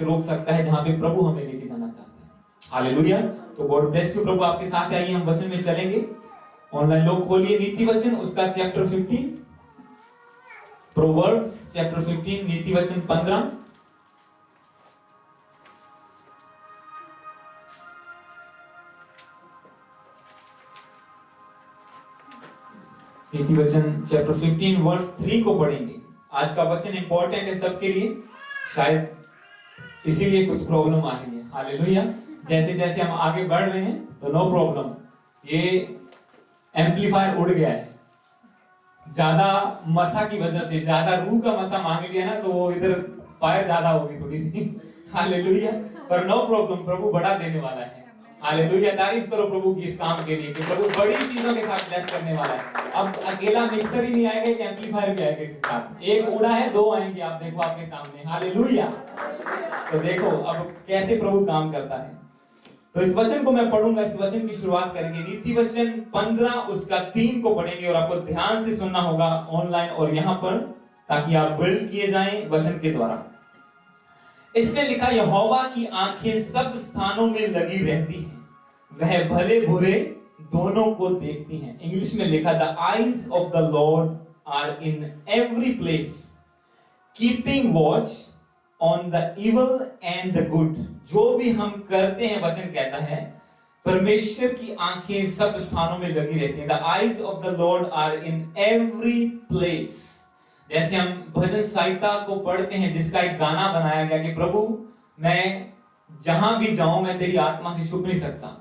रोक सकता है जहां पे प्रभु हमें लेके जाना चाहते हैं। हालेलुया। तो गॉड ब्लेस यू। प्रभु आपके साथ है। आइए हम वचन में चलेंगे। ऑनलाइन लोग खोलिए नीति वचन उसका चैप्टर 15, प्रोवर्ब्स चैप्टर 15 नीति वचन 15। नीति वचन चैप्टर 15 वर्स 3 को पढ़ेंगे। आज का वचन इंपॉर्टेंट है सबके लिए, शायद इसीलिए कुछ प्रॉब्लम आ रही है। हालेलुया। जैसे जैसे हम आगे बढ़ रहे हैं तो नो प्रॉब्लम। ये एम्पलीफायर उड़ गया है, ज्यादा मसा की वजह से, ज्यादा रूह का मसा मांग लिया ना, तो वो इधर फायर ज्यादा होगी थोड़ी सी। हालेलुया। पर नो प्रॉब्लम, प्रभु बड़ा देने वाला है। हालेलुया। तारीफ करो प्रभु की इस काम के लिए कि प्रभु बड़ी चीजों के साथ ब्लेस करने वाला है। अब अकेला मिक्सर ही नहीं आएगा, एक एम्पलीफायर भी आएगा इसके साथ। एक उड़ा है, दो आएंगे, आप देखो आपके सामने। हालेलुया। तो देखो अब कैसे प्रभु काम करता है। तो इस वचन को मैं पढ़ूंगा, इस वचन की शुरुआत करेंगे। नीति वचन 15 उसका 3 को पढ़ेंगे और आपको ध्यान से सुनना होगा ऑनलाइन और यहाँ पर, ताकि आप बिल्ड किए जाएं वचन के द्वारा। इसमें लिखा, यहोवा की आंखें सब स्थानों में लगी रहती हैं, वह भले बुरे दोनों को देखती हैं। इंग्लिश में लिखा, the eyes of the Lord are in every place, keeping watch on the evil and the good. जो भी हम करते हैं, वचन कहता है, परमेश्वर की आंखें सब स्थानों में लगी रहती हैं। The eyes of the Lord are in every place. जैसे हम भजन संहिता को पढ़ते हैं, जिसका एक गाना बनाया गया कि प्रभु मैं जहां भी जाऊं, मैं तेरी आत्मा से छुप नहीं सकता।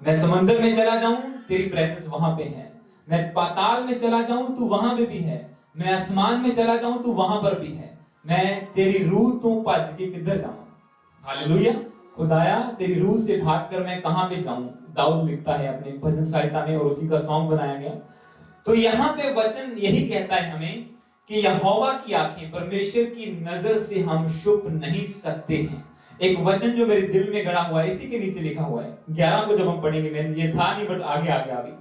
मैं समंदर में चला जाऊं, तेरी प्रेजेंस वहां पे है। मैं पाताल में चला जाऊं, तू वहां पे भी है। मैं आसमान में चला जाऊं, तू वहां पर भी है। मैं तेरी रूह तो भज के किधर जाऊं। हालेलुया। खुदाया तेरी रूह से भागकर मैं कहां पे जाऊं, दाऊद लिखता है अपने भजन संहिता में, और उसी का सॉन्ग बनाया गया। तो यहाँ पे वचन यही कहता है हमें कि यहोवा की आंखें, परमेश्वर की नजर से हम छुप नहीं सकते हैं। एक वचन जो मेरे दिल में गड़ा हुआ है, इसी के नीचे लिखा हुआ है 11 को जब हम पढ़ेंगे, मैं ये था नहीं बट आगे आ गया अभी।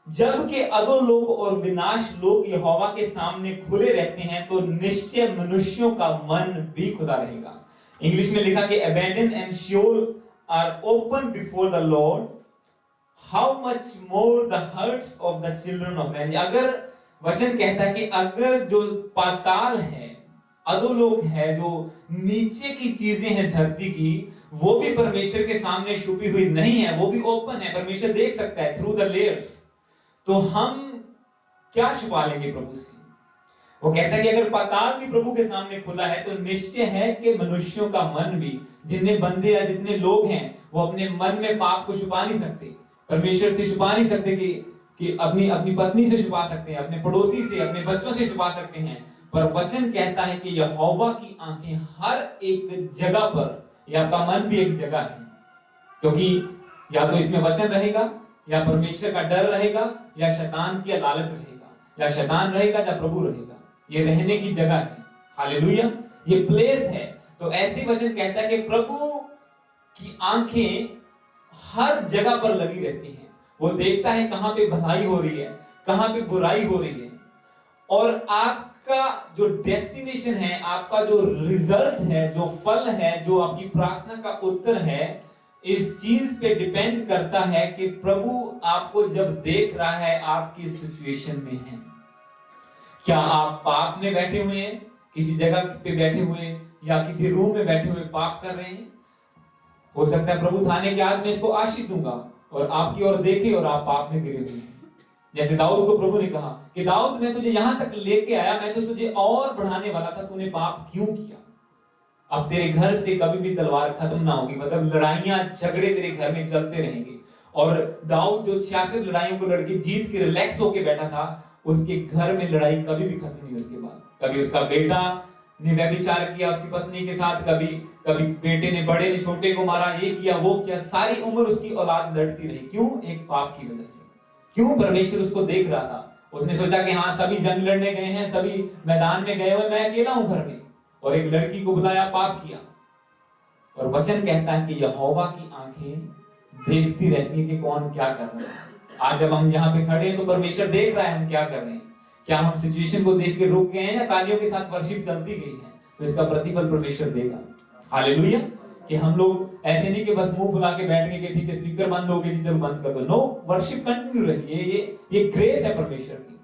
जबकि अधोलोक और विनाश लोक यहोवा के सामने खुले रहते हैं, तो निश्चय मनुष्यों का मन भी खुला रहेगा। इंग्लिश में लिखा कि abandon and Sheol are open before the Lord, how much more the hearts of the children of man. अगर वचन कहता है कि अगर जो पाताल है, अधोलोक है, जो नीचे की चीजें हैं धरती की, वो भी परमेश्वर के सामने छुपी हुई नहीं है, वो भी ओपन है, परमेश्वर देख सकता है थ्रू द लेयर्स। तो हम क्या छुपा लेंगे प्रभु से? वो कहता है कि अगर पाताल भी प्रभु के सामने खुला है, तो निश्चय है कि मनुष्यों का मन भी, जितने बंदे या जितने लोग हैं, वो अपने मन में पाप को छुपा नहीं सकते, परमेश्वर से छुपा नहीं सकते कि अपनी पत्नी से छुपा सकते हैं, अपने पड़ोसी से, अपने बच्चों से छुपा सकते हैं। पर वचन कहता है कि यहोवा की आंखें हर एक जगह पर, या आपका मन भी एक जगह है, क्योंकि या तो इसमें वचन रहेगा, या परमेश्वर का डर रहेगा, या शैतान की लालच रहेगा, या शैतान रहेगा या प्रभु रहेगा। ये रहने की जगह है। हालेलुया। ये प्लेस है। तो ऐसे वचन कहता है कि प्रभु की आंखें हर जगह पर लगी रहती हैं। वो देखता है कहां पे भलाई हो रही है, कहां पे बुराई हो रही है, और आपका जो डेस्टिनेशन है, आपका जो रिजल्ट है, जो फल है, जो आपकी प्रार्थना का उत्तर है, इस चीज पे डिपेंड करता है कि प्रभु आपको जब देख रहा है, आपकी सिचुएशन में है। क्या आप पाप में बैठे हुए हैं, किसी जगह पे बैठे हुए, या किसी रूम में बैठे हुए पाप कर रहे हैं? हो सकता है प्रभु थाने के आज मैं इसको आशीष दूंगा और आपकी ओर देखे और आप पाप में गिरे हुए हैं। जैसे दाऊद को प्रभु ने कहा कि दाऊद मैं तुझे यहां तक लेके आया, मैं तो तुझे और बढ़ाने वाला था, तूने पाप क्यों किया? अब तेरे घर से कभी भी तलवार खत्म ना होगी, मतलब लड़ाइयां झगड़े तेरे घर में चलते रहेंगे। और दाऊद जो 66 लड़ाइयों को लड़के जीत के रिलैक्स होके बैठा था, उसके घर में लड़ाई कभी भी खत्म नहीं। उसके बाद कभी उसका बेटा ने व्यभिचार किया उसकी पत्नी के साथ, कभी बेटे ने बड़े ने छोटे को मारा, ये किया वो किया, सारी उम्र उसकी औलाद लड़ती रही। क्यों? एक पाप की वजह से। क्यों? परमेश्वर उसको देख रहा था। उसने सोचा कि हाँ सभी जंग लड़ने गए हैं, सभी मैदान में गए हुए, मैं अकेला हूं घर में, और एक लड़की को बुलाया, पाप किया। और वचन कहता है कि यहोवा की आंखें देखती रहती है कि कौन क्या कर रहा है। आज जब हम यहाँ पे खड़े हैं तो परमेश्वर देख रहा है हम क्या कर रहे हैं। क्या हम सिचुएशन को देख के रुक गए हैं, या तालियों के साथ वर्शिप चलती गई है? तो इसका प्रतिफल परमेश्वर देगा। हालेलुया। कि हम लोग ऐसे नहीं कि बस मुंह फुला के बैठ गए कि ठीक है स्पीकर बंद हो गई चलो बंद कर दो। नो, वर्शिप कंटिन्यू रही है। ये ग्रेस है परमेश्वर की,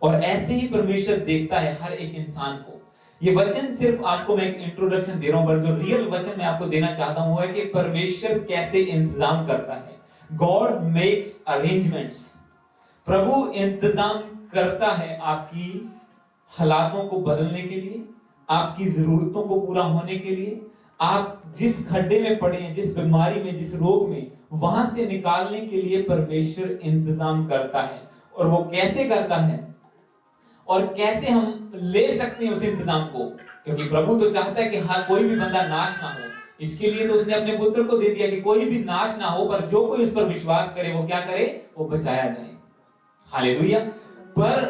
और ऐसे ही परमेश्वर देखता है हर एक इंसान को। ये वचन सिर्फ आपको मैं एक इंट्रोडक्शन दे रहा हूं, पर जो रियल वचन मैं आपको देना चाहता हूं वो है कि परमेश्वर कैसे इंतजाम करता है। God makes arrangements. प्रभु इंतजाम करता है आपकी हालातों को बदलने के लिए, आपकी जरूरतों को पूरा होने के लिए, आप जिस खड्डे में पड़े हैं, जिस बीमारी में, जिस रोग में, वहां से निकालने के लिए परमेश्वर इंतजाम करता है। और वो कैसे करता है और कैसे हम ले सकते हैं उस इंतजाम को, क्योंकि प्रभु तो चाहता है कि हर कोई भी बंदा नाश ना हो। इसके लिए तो उसने अपने पुत्र को दे दिया कि कोई भी नाश ना हो, पर जो कोई उस पर विश्वास करे वो क्या करे, वो बचाया जाए। हालेलुया। पर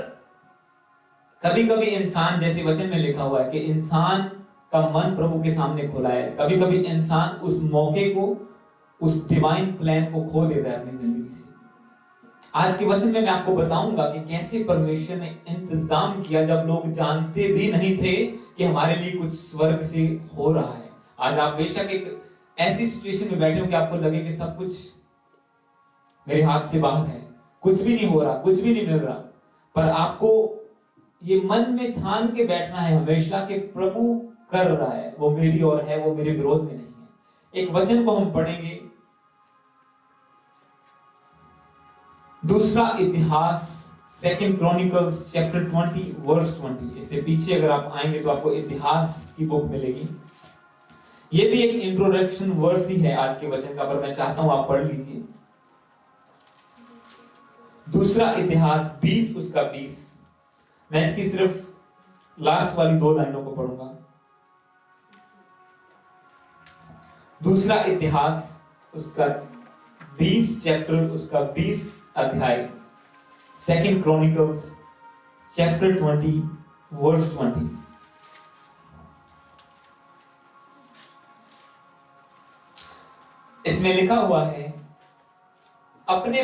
कभी कभी इंसान, जैसे वचन में लिखा हुआ है कि इंसान का मन प्रभु के सामने खुला है, कभी कभी इंसान उस मौके को, उस डिवाइन प्लान को खो देता है अपनी जिंदगी से। आज के वचन में मैं आपको बताऊंगा कि कैसे परमेश्वर ने इंतजाम किया जब लोग जानते भी नहीं थे कि हमारे लिए कुछ स्वर्ग से हो रहा है। आज आप बेशक एक ऐसी सिचुएशन में बैठे हो कि आपको लगे कि सब कुछ मेरे हाथ से बाहर है, कुछ भी नहीं हो रहा, कुछ भी नहीं मिल रहा, पर आपको ये मन में ठान के बैठना है हमेशा कि प्रभु कर रहा है, वो मेरी ओर है, वो मेरे विरोध में नहीं है। एक वचन को हम पढ़ेंगे, दूसरा इतिहास, सेकंड क्रॉनिकल्स चैप्टर 20 वर्स 20। इससे पीछे अगर आप आएंगे तो आपको इतिहास की बुक मिलेगी। ये भी एक इंट्रोडक्शन वर्स ही है आज के वचन का, पर मैं चाहता हूं आप पढ़ लीजिए। दूसरा इतिहास 20 उसका 20। मैं इसकी सिर्फ लास्ट वाली 2 लाइनों को पढ़ूंगा। दूसरा इतिहास उसका 20 चैप्टर उसका 20 अध्याय, सेकंड क्रॉनिकल्स चैप्टर 20 वर्स 20। इसमें लिखा हुआ है, अपने,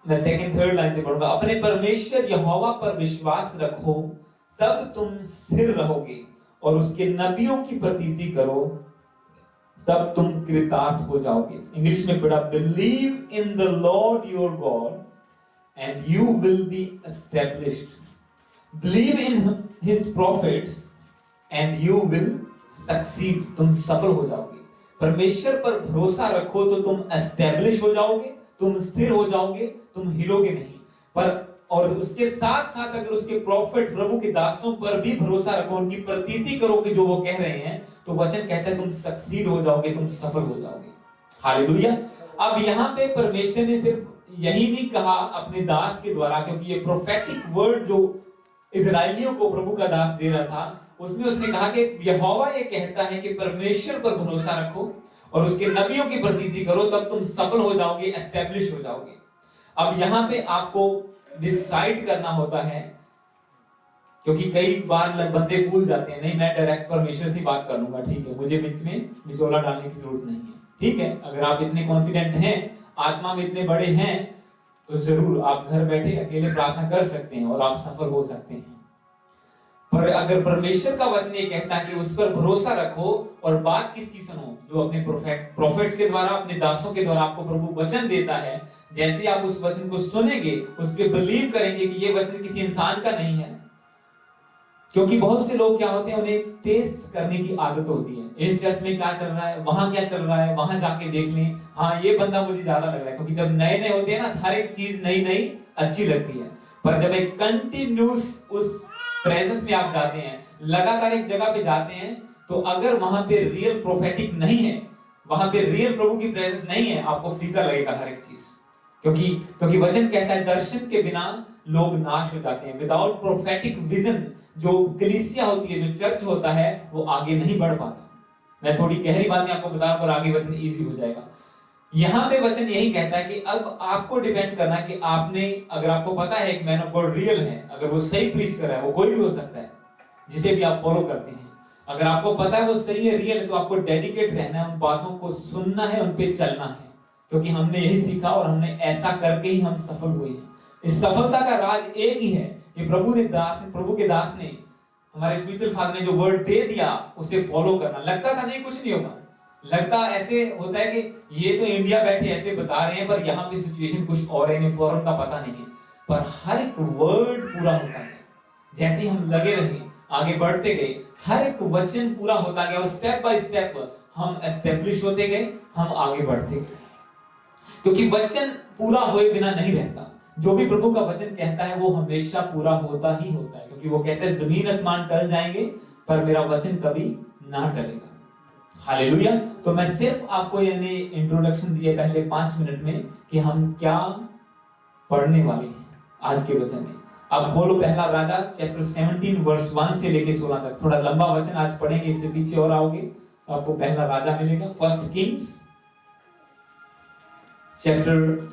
मैं सेकंड थर्ड लाइन से पढ़ूंगा, अपने परमेश्वर यहोवा पर विश्वास रखो तब तुम स्थिर रहोगे, और उसके नबियों की प्रतीति करो तब तुम कृतार्थ हो जाओगे। इंग्लिश में पढ़ा, believe in the Lord your God and you will be established. Believe in his profits and you will succeed. तुम सफल हो जाओगे। परमेश्वर पर भरोसा रखो तो तुम एस्टैब्लिश हो जाओगे, तुम स्थिर हो जाओगे, तुम हिलोगे नहीं। पर और उसके साथ साथ अगर उसके प्रॉफिट प्रभु के दासों पर भी भरोसा रखो, उनकी प्रतीति करो कि जो वो कह रहे हैं, तो वचन कहता है तुम सक्सीड हो जाओगे, तुम सफल हो जाओगे। हालेलुया। अब यहाँ पे परमेश्वर ने सिर्फ यही नहीं कहा अपने दास के द्वारा, क्योंकि ये प्रोफेटिक वर्ड जो इजराइलियों को प्रभु का दास दे रहा था, उसमें उसने कहा कि यहोवा ये कहता है कि परमेश्वर पर भरोसा रखो और उसके नबियों की प्रतीति करो तब तुम सफल हो जाओगे, एस्टैब्लिश हो जाओगे। अब यहाँ पे आपको डिसाइड करना होता है, क्योंकि कई बार बंदे भूल जाते हैं, नहीं मैं डायरेक्ट परमेश्वर से बात कर लूंगा, ठीक है, मुझे बीच में बिचौला डालने की जरूरत नहीं है। ठीक है, अगर आप इतने कॉन्फिडेंट हैं, आत्मा में इतने बड़े हैं, तो जरूर आप घर बैठे अकेले प्रार्थना कर सकते हैं और आप सफल हो सकते हैं। पर अगर परमेश्वर का वचन ये कहता है कि उस पर भरोसा रखो, और बात किसकी सुनो, जो अपने प्रोफेट्स के द्वारा, अपने दासों के द्वारा आपको प्रभु वचन देता है, जैसे आप उस वचन को सुनेंगे, उस पर बिलीव करेंगे कि ये वचन किसी इंसान का नहीं है। क्योंकि बहुत से लोग क्या होते हैं, उन्हें टेस्ट करने की आदत होती है, इस चर्च में क्या चल रहा है, वहां क्या चल रहा है, वहां जाके देख लें, हाँ ये बंदा मुझे ज्यादा लग रहा है। क्योंकि जब नए नए होते हैं ना, हर एक चीज नई नई अच्छी लगती है, पर जब एक कंटिन्यूस उस प्रेजेंस में आप जाते हैं, लगातार एक जगह पे जाते हैं, तो अगर वहां पे रियल प्रोफेटिक नहीं है, वहां पे रियल प्रभु की प्रेजेंस नहीं है, आपको फीका लगेगा हर एक चीज। क्योंकि वचन कहता है दर्शन के बिना लोग नाश हो जाते हैं। विदाउट प्रोफेटिक विजन जो कलीसिया होती है, जो चर्च होता है, वो आगे नहीं बढ़ पाता। मैं थोड़ी गहरी बातें आपको बता रहा हूं और आगे वचन इजी हो जाएगा। यहां पे वचन यही कहता है कि अब आपको डिपेंड करना है कि आपने, अगर आपको पता है एक मैन ऑफ गॉड रियल है, अगर वो सही प्रीच कर रहा है, वो कोई भी हो सकता है जिसे भी आप फॉलो करते हैं, अगर आपको पता है वो सही है, रियल है, तो आपको डेडिकेट रहना है, उन बातों को सुनना है, उन पे चलना है। क्योंकि हमने यही सीखा और हमने ऐसा करके ही हम सफल हुए हैं। इस सफलता का राज एक ही है कि प्रभु के दास ने हमारे स्पिरिचुअल फादर ने जो वर्ड दे दिया उसे फॉलो करना। लगता था नहीं कुछ नहीं होगा, लगता ऐसे होता है कि ये तो इंडिया बैठे ऐसे बता रहे हैं, पर यहाँ पे सिचुएशन कुछ और है, फॉरन का पता नहीं है, पर हर एक वर्ड पूरा होता गया। जैसे हम लगे रहे, आगे बढ़ते गए, हर एक वचन पूरा होता गया और स्टेप बाय स्टेप हम एस्टेब्लिश होते गए, हम आगे बढ़ते गए। क्योंकि वचन पूरा हुए बिना नहीं रहता। जो भी प्रभु का वचन कहता है वो हमेशा पूरा होता ही होता है, क्योंकि वो कहते हैं जमीन आसमान टल जाएंगे पर मेरा वचन कभी ना टलेगा। हालेलुया। तो मैं सिर्फ आपको यानी इंट्रोडक्शन दिए पहले 5 मिनट में कि हम क्या पढ़ने वाले हैं आज के वचन में। अब खोलो पहला राजा चैप्टर 17 वर्स 1 से लेके 16 तक। थोड़ा लंबा वचन आज पढ़ेंगे, इससे पीछे और आओगे तो आपको पहला राजा मिलेगा। फर्स्ट किंग्स चैप्टर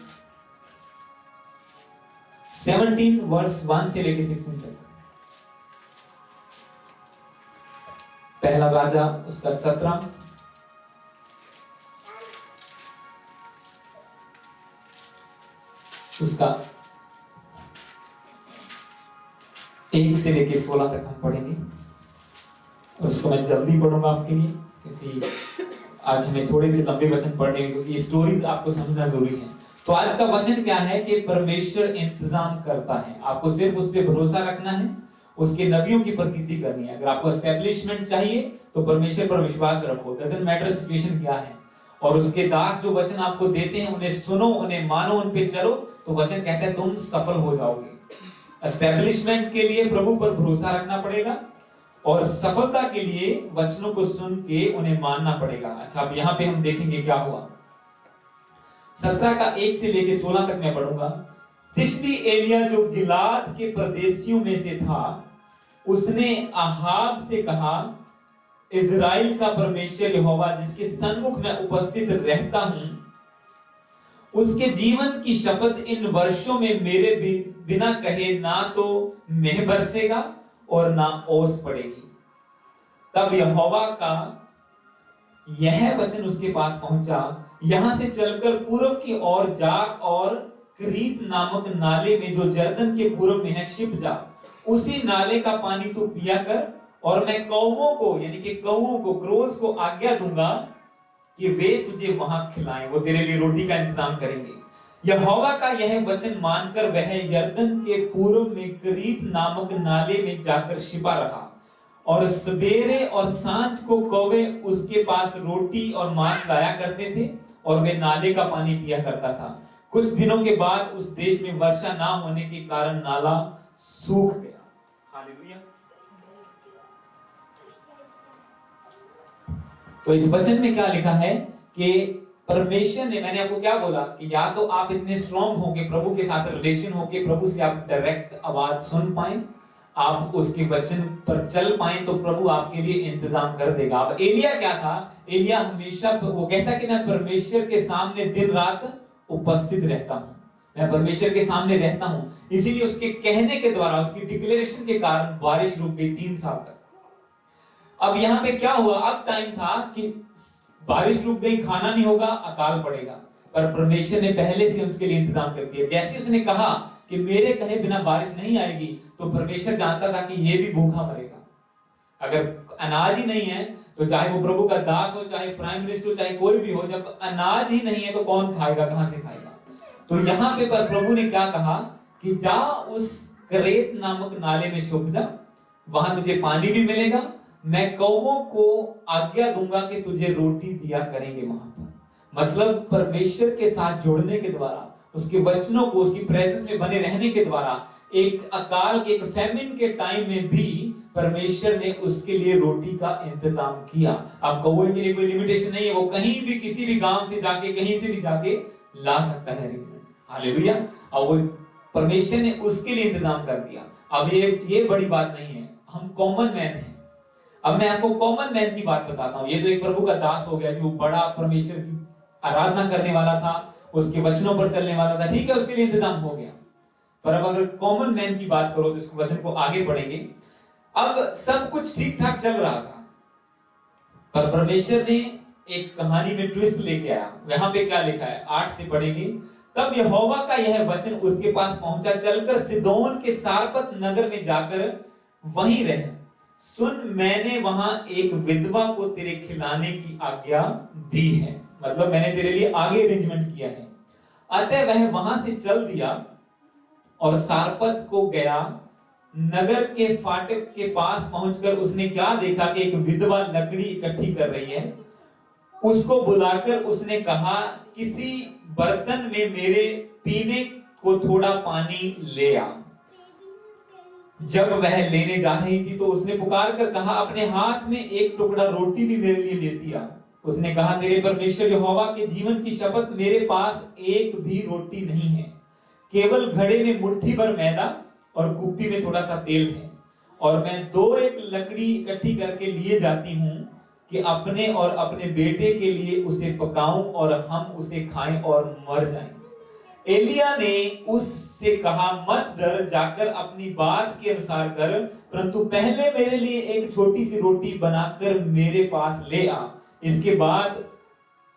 17 वर्स 1 से लेके 16 तक। पहला राजा उसका 17 उसका 1 से लेके 16 तक हम पढ़ेंगे, और उसको मैं जल्दी पढ़ूंगा आपके लिए, क्योंकि आज हमें थोड़े से लंबे वचन पढ़ने हैं, क्योंकि ये स्टोरीज आपको समझना जरूरी है। तो आज का वचन क्या है कि परमेश्वर इंतजाम करता है, आपको सिर्फ उस पर भरोसा रखना है, उसके नबियों की प्रतीति करनी है। अगर आपको एस्टेब्लिशमेंट चाहिए तो परमेश्वर पर विश्वास रखो, डजंट मैटर सिचुएशन क्या है, और उसके दास जो वचन आपको देते हैं उन्हें सुनो, उन्हें मानो, उन पे चलो, तो वचन कहता है तुम सफल हो जाओगे। एस्टेब्लिशमेंट के लिए प्रभु पर भरोसा रखना पड़ेगा, और सफलता के लिए वचनों को सुन के उन्हें मानना पड़ेगा। अच्छा, अब यहाँ पे हम देखेंगे क्या हुआ। 17 का 1 से लेके 16 तक मैं पढ़ूंगा। तिशबी एलिया जो गिलाद के प्रदेशियों में से था, उसने अहाब से कहा, इजराइल का परमेश्वर यहोवा जिसके सन्मुख में उपस्थित रहता हूं, उसके जीवन की शपथ इन वर्षों में मेरे बिना कहे ना तो मेह बरसेगा और ना ओस पड़ेगी। तब यहोवा का यह वचन उसके पास पहुंचा, यहां से चलकर पूर्व की ओर जा और क्रीत नामक नाले में जो जर्दन के पूर्व में है छिप जा, उसी नाले का पानी तू पिया कर, और मैं कौवों को यानी कि कौवों को, क्रोज को आज्ञा दूंगा कि वे तुझे वहां खिलाएं, वो तेरे लिए रोटी का इंतजाम करेंगे। यहोवा का यह वचन मानकर वह यरदन के पूर्व में क्रीत नामक नाले में जाकर छिपा रहा, और सवेरे और सांझ को कौवे उसके पास रोटी और मांस लाया करते थे, और वे नाले का पानी पिया करता था। कुछ दिनों के बाद उस देश में वर्षा ना होने के कारण नाला सूख गया। हालेलुया। तो इस वचन में क्या लिखा है कि परमेश्वर ने, मैंने आपको क्या बोला कि या तो आप इतने स्ट्रॉन्ग होके प्रभु के साथ रिलेशन होके प्रभु से आप डायरेक्ट आवाज सुन पाए, आप उसके वचन पर चल पाए, तो प्रभु आपके लिए इंतजाम कर देगा। अब एलिया क्या था, एलिया हमेशा वो कहता कि मैं परमेश्वर के सामने दिन रात उपस्थित रहता हूं, मैं परमेश्वर के सामने रहता हूं। इसीलिए उसके कहने के द्वारा, उसकी डिक्लेरेशन के कारण बारिश रुक गई 3 साल तक। अब यहाँ पे क्या हुआ, अब टाइम था कि बारिश रुक गई, खाना नहीं होगा, अकाल पड़ेगा, पर परमेश्वर ने पहले से उसके लिए इंतजाम कर दिया। जैसे उसने कहा कि मेरे कहे बिना बारिश नहीं आएगी, तो परमेश्वर जानता था कि ये भी भूखा मरेगा। अगर अनाज ही नहीं है तो चाहे वो प्रभु का दास हो, चाहे प्राइम मिनिस्टर हो, चाहे कोई भी हो, जब अनाज ही नहीं है तो कौन खाएगा, कहां से खाएगा। तो यहाँ पे पर प्रभु ने क्या कहा कि जा उस करेत नामक नाले में छुप जा, वहां तुझे पानी भी मिलेगा, मैं कौवों को आज्ञा दूंगा कि तुझे रोटी दिया करेंगे वहां पर। मतलब परमेश्वर के साथ जुड़ने के द्वारा, उसके वचनों को, उसकी प्रेजेंस में बने रहने के द्वारा, एक अकाल के, एक फैमिन के टाइम में भी परमेश्वर ने उसके लिए रोटी का इंतजाम किया। अब कौवे के लिए कोई लिमिटेशन नहीं है, वो कहीं भी किसी भी गांव से जाके, कहीं से भी जाके ला सकता है। हालेलुया। और वो परमेश्वर ने उसके लिए इंतजाम कर दिया। अब ये बड़ी बात नहीं है, हम कॉमन मैन हैं। अब मैं आपको कॉमन मैन की बात बताता हूं। ये तो एक प्रभु का दास हो गया जो बड़ा परमेश्वर की आराधना करने वाला था, उसके वचनों पर चलने वाला था, ठीक है, उसके लिए इंतजाम हो गया। पर अब अगर कॉमन मैन की बात करो तो इस वचन को आगे पढ़ेंगे। अब सब कुछ ठीक ठाक चल रहा था, पर परमेश्वर ने एक कहानी में ट्विस्ट लेके आया। यहां पे क्या लिखा है, 8 से पढ़ेंगे। तब यहोवा का यह वचन उसके पास पहुंचा, चलकर सिदोन के सारपत नगर में जाकर वहीं रहे। सुन, मैंने वहां एक विधवा को तेरे खिलाने की आज्ञा दी है। मतलब मैंने तेरे लिए आगे अरेंजमेंट किया है। अतः वह वहां से चल दिया और सारपत को गया। नगर के फाटक के पास पहुंचकर उसने क्या देखा कि एक विधवा लकड़ी इकट्ठी कर रही है। उसको बुलाकर उसने कहा, किसी बर्तन में मेरे पीने को थोड़ा पानी ले आ। जब वह लेने जा रही थी तो उसने पुकार कर कहा, अपने हाथ में एक टुकड़ा रोटी भी मेरे लिए लेती आ। उसने कहा, तेरे परमेश्वर यहोवा के जीवन की शपथ, मेरे पास एक भी रोटी नहीं है, केवल घड़े में मुट्ठी भर मैदा और कुप्पी में थोड़ा सा तेल है। और मैं 2-1 लकड़ी इकट्ठी करके लिए जाती हूं कि अपने और अपने बेटे के लिए उसे पकाऊं और हम उसे खाएं और मर जाएं। एलिया ने उससे कहा, मत डर, जाकर अपनी बात के अनुसार कर, परंतु पहले मेरे लिए एक छोटी सी रोटी बनाकर मेरे पास ले आ। इसके बाद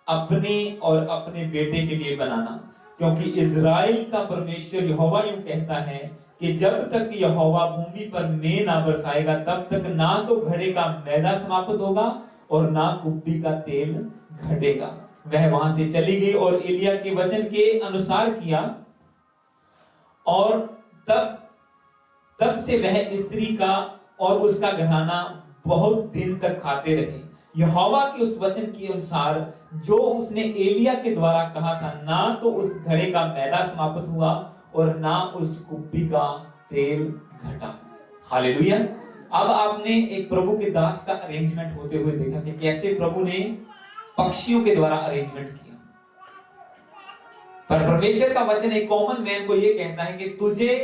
अपने और अपने बेटे के लिए बनाना, क्योंकि इज़राइल का परमेश्वर यहोवा यूं कहता है कि जब तक यहोवा भूमि पर मेंह ना बरसाएगा तब तक ना तो घड़े का मैदा समाप्त होगा और ना कुप्पी का तेल घटेगा। वह वहां से चली गई और एलिया के वचन के अनुसार किया। और तब से वह स्त्री का और उसका घराना बहुत दिन तक खाते रहे, यहोवा के उस वचन के अनुसार जो उसने एलिया के द्वारा कहा था। ना तो उस घड़े का मैदा समाप्त हुआ और ना उस कुप्पी का तेल घटा। हालेलुया। अब आपने एक प्रभु के दास का अरेंजमेंट होते हुए देखा कि कैसे प्रभु ने पक्षियों के द्वारा अरेंजमेंट किया। पर परमेश्वर का वचन एक कॉमन मैन को यह कहता है कि तुझे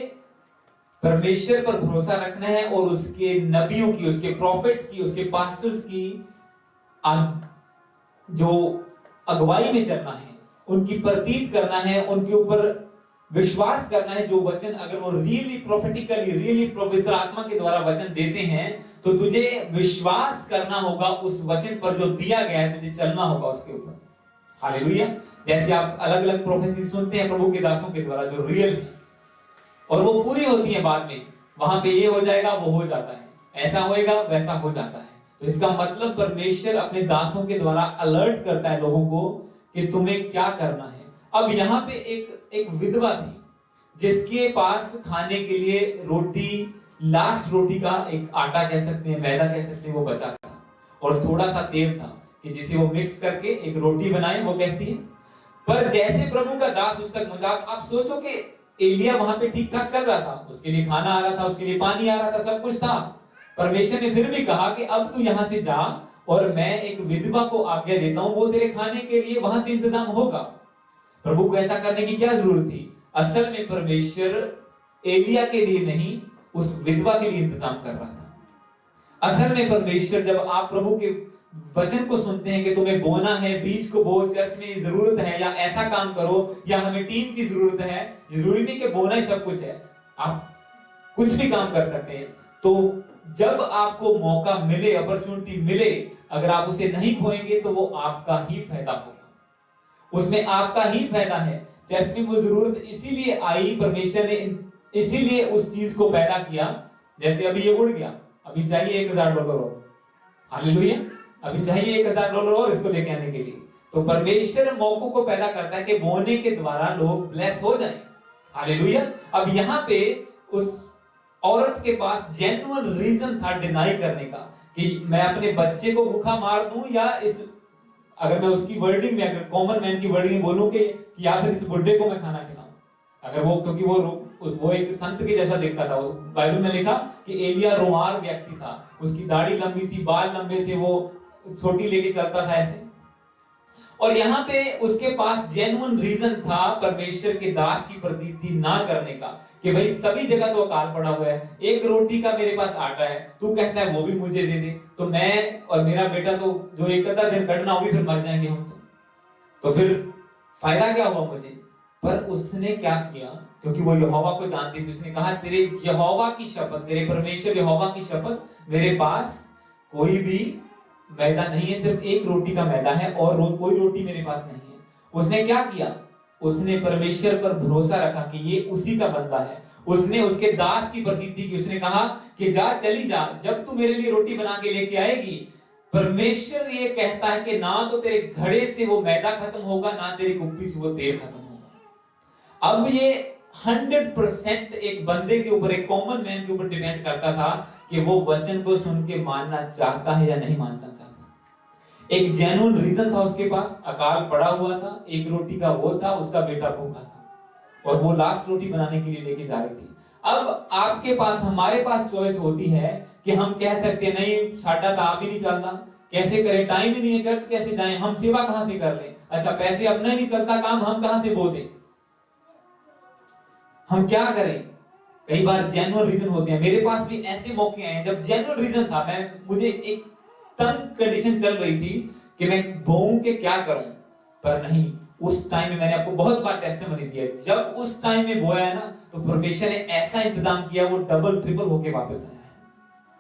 परमेश्वर पर भरोसा रखना है और उसके नबियों की, उसके प्रॉफिट्स की, उसके पास्टर्स की जो अगुवाई में चलना है, उनकी प्रतीत करना है, उनके ऊपर विश्वास करना है। जो वचन अगर वो रियली प्रोफेटिकली, रियली पवित्र आत्मा के द्वारा वचन देते हैं तो तुझे विश्वास करना होगा उस वचन पर जो दिया गया है, तुझे चलना होगा उसके ऊपर। हालेलुया। जैसे आप अलग अलग प्रोफेसी सुनते हैं प्रभु के दासों के द्वारा जो रियल है और वो पूरी होती है बाद में, वहां पे ये हो जाएगा, वो हो जाता है, ऐसा होएगा, वैसा हो जाता है। तो इसका मतलब परमेश्वर अपने दासों के द्वारा अलर्ट करता है लोगों को कि तुम्हें क्या करना है। अब यहाँ पे एक विधवा थी जिसके पास खाने के लिए रोटी, लास्ट रोटी का एक आटा कह सकते हैं, मैदा कह सकते हैं, वो बचा था और थोड़ा सा तेल था कि जिसे वो मिक्स करके एक रोटी बनाए, वो कहती है। पर जैसे प्रभु का दास उस तक पहुंचा, आप सोचो कि एलिया वहां पे ठीक ठाक चल रहा था, उसके लिए खाना आ रहा था, उसके लिए पानी आ रहा था, सब कुछ था। परमेश्वर ने फिर भी कहा कि अब तू यहां से जा और मैं एक विधवा को आज्ञा देता हूं, वो तेरे खाने के लिए वहां से इंतजाम होगा। प्रभु को ऐसा करने की क्या जरूरत थी? असल में परमेश्वर एलिया के लिए नहीं, उस विधवा के लिए इंतजाम कर रहा था। असल में परमेश्वर, जब आप प्रभु के वचन को सुनते हैं कि तुम्हें बोना है, बीज को बो, चर्च में जरूरत है, या ऐसा काम करो, या हमें टीम की जरूरत है, जरूरी नहीं कि बोना ही सब कुछ है, आप कुछ भी काम कर सकते हैं। तो जब आपको मौका मिले, अपॉर्चुनिटी मिले, अगर आप उसे नहीं खोएंगे तो वो आपका ही फायदा होगा, उसमें आपका ही फायदा है। चर्च में वो जरूरत इसीलिए आई, परमेश्वर ने इसीलिए उस चीज को पैदा किया। जैसे अभी ये उड़ गया, अभी चाहिए $1000 और, हालेलुया, अभी चाहिए $1000 और इसको लेके आने के लिए। तो परमेश्वर मौकों को पैदा करता है कि बोने के द्वारा लोग ब्लेस हो जाएं। हालेलुया। अब यहाँ पे उस औरत के पास जेन्युइन रीजन था डिनाई करने का कि मैं अपने बच्चे को भूखा मार दूं, या इस, अगर मैं उसकी वर्डिंग में, अगर कॉमन मैन की वर्डिंग में बोलूं कि या फिर इस बुड्ढे को मैं खाना खिलाऊं। अगर वो, क्योंकि वो एक संत के जैसा दिखता था, बाइबल में लिखा कि एलिया रोमार व्यक्ति था, उसकी दाढ़ी लंबी थी, बाल लंबे थे, वो छोटी लेके चलता था ऐसे। और यहाँ पे उसके पास जेन्युइन रीजन था परमेश्वर के दास की प्रतीति ना करने का कि भाई सभी जगह तो अकाल पड़ा हुआ है, एक रोटी का मेरे पास आटा है, तू कहता है वो भी मुझे दे दे, तो मैं और मेरा बेटा तो जो एक आधा दिन कटना वो भी फिर मर जाएंगे हम तो फिर फायदा क्या हुआ मुझे। पर उसने क्या किया, क्योंकि वो यहोवा को जानती थी, उसने कहा तेरे यहोवा की शपथ, तेरे परमेश्वर यहोवा की शपथ, मेरे पास कोई भी मैदा नहीं है, सिर्फ एक रोटी का मैदा है और कोई रोटी मेरे पास नहीं है। उसने क्या किया, उसने परमेश्वर पर भरोसा रखा कि ये उसी का बंदा है। उसने उसके दास की प्रतीति की। उसने कहा कि जा, चली जा, जब तू मेरे लिए रोटी बना के लेके आएगी, परमेश्वर ये कहता है कि ना तो तेरे घड़े से वो मैदा खत्म होगा, ना तेरी कुप्पी से वो तेल खत्म होगा। अब ये 100% एक बंदे के ऊपर, एक कॉमन मैन के ऊपर डिपेंड करता था कि वो वचन को सुन के मानना चाहता है या नहीं मानना चाहता। एक जेन्युइन रीजन था उसके पास, अकाल पड़ा हुआ था, एक रोटी का वो था, उसका बेटा भूखा था और वो लास्ट रोटी बनाने के लिए लेके जा रही थी। अब आपके पास, हमारे पास चॉइस होती है कि हम कह सकते हैं नहीं, साडा तो आप ही नहीं चलता, कैसे करें, टाइम ही नहीं है, चर्च कैसे जाएं, हम सेवा कहां से कर लें, अच्छा पैसे अपना ही नहीं चलता काम, हम कहां से बो दें, हम क्या करें। कई बार जेन्युइन रीजन होते हैं। मेरे पास भी ऐसे मौके आए जब जेन्युइन रीजन था, मुझे एक तंग कंडीशन चल रही थी कि मैं बोऊं के क्या करूं, पर नहीं, उस टाइम में मैंने आपको बहुत बार टेस्टिमनी दिया, जब उस टाइम में बोया है ना, तो परमेश्वर ने ऐसा इंतजाम किया, वो डबल ट्रिपल होके वापस आया है।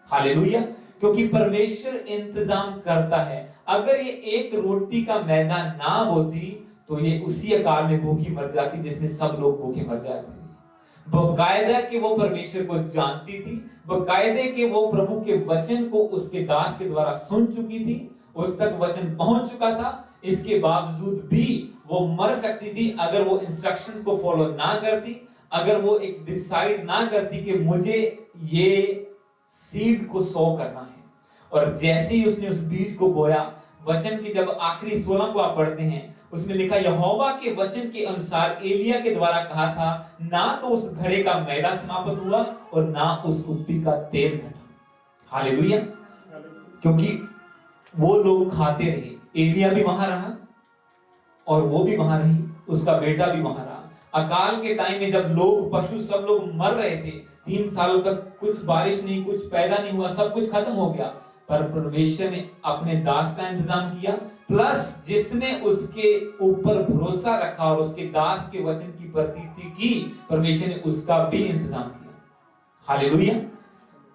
हालेलुया। क्योंकि परमेश्वर इंतजाम करता है। अगर ये एक रोटी का मैदा ना बोती तो ये उसी अकाल में भूखी मर जाती जिसमें सब लोग भूखे मर जाते थे। बकायदा कि वो परमेश्वर को जानती थी, बकायदे कि वो प्रभु के वचन को उसके दास के द्वारा सुन चुकी थी, उस तक वचन पहुंच चुका था, इसके बावजूद भी वो मर सकती थी अगर वो इंस्ट्रक्शंस को फॉलो ना करती, अगर वो एक डिसाइड ना करती कि मुझे ये सीड को सो करना है। और जैसे ही उसने उस बीज को बोया, वचन की जब आखिरी 16 को आप पढ़ते हैं, उसमें लिखा, यहोवा के वचन के अनुसार एलिया के द्वारा कहा था, ना तो उस घड़े का मैदा समाप्त हुआ और ना उस कुप्पी का तेल घटा। हालेलुया। क्योंकि वो लोग खाते रहे, एलिया भी वहां रहा और वो भी वहां रही, उसका बेटा भी वहां रहा। अकाल के टाइम में जब लोग, पशु सब लोग मर रहे थे, 3 सालों तक कुछ बारिश नहीं, कुछ पैदा नहीं हुआ, सब कुछ खत्म हो गया, पर परमेश्वर ने अपने दास का इंतजाम किया, प्लस जिसने उसके ऊपर भरोसा रखा और उसके दास के वचन की प्रतीति की, परमेश्वर ने उसका भी इंतजाम किया। हालेलुया।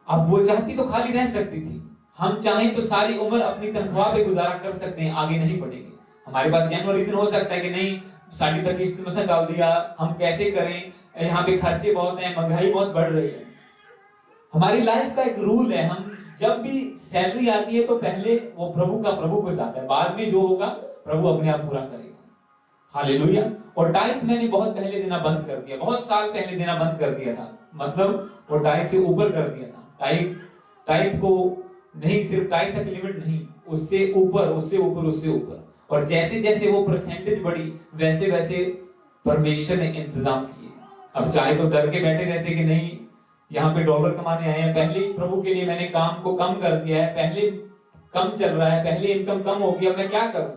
अब वो चाहती तो खाली रह सकती थी, हम चाहें तो सारी उम्र अपनी तनख्वाह पे गुजारा कर सकते हैं, आगे नहीं बढ़ेंगे। हमारे पास जेन्युइन रीजन हो सकता है कि नहीं, साड़ी तक किस्त में से डाल दिया, हम कैसे करें, यहाँ पे खर्चे बहुत हैं, महंगाई बहुत बढ़ रही है। हमारी लाइफ का एक रूल है, हम जब भी सैलरी आती है तो पहले वो प्रभु को जाता है, बाद में जो होगा प्रभु अपने आप पूरा करेगा। हालेलुया। और टाइथ मैंने बहुत पहले देना बंद कर दिया, बहुत साल पहले देना बंद कर दिया था, मतलब वो टाइथ से ऊपर कर दिया था। टाइथ को नहीं, सिर्फ टाइथ तक लिमिट नहीं, उससे ऊपर, उससे ऊपर, उससे ऊपर। और जैसे जैसे वो परसेंटेज बढ़ी, वैसे वैसे परमेश्वर ने इंतजाम किए। अब चाहे तो डर के बैठे रहते कि नहीं, यहाँ पे डॉलर कमाने आए हैं, पहले ही प्रभु के लिए मैंने काम को कम कर दिया है, पहले कम चल रहा है, पहले इनकम कम हो गया, मैं क्या करूं।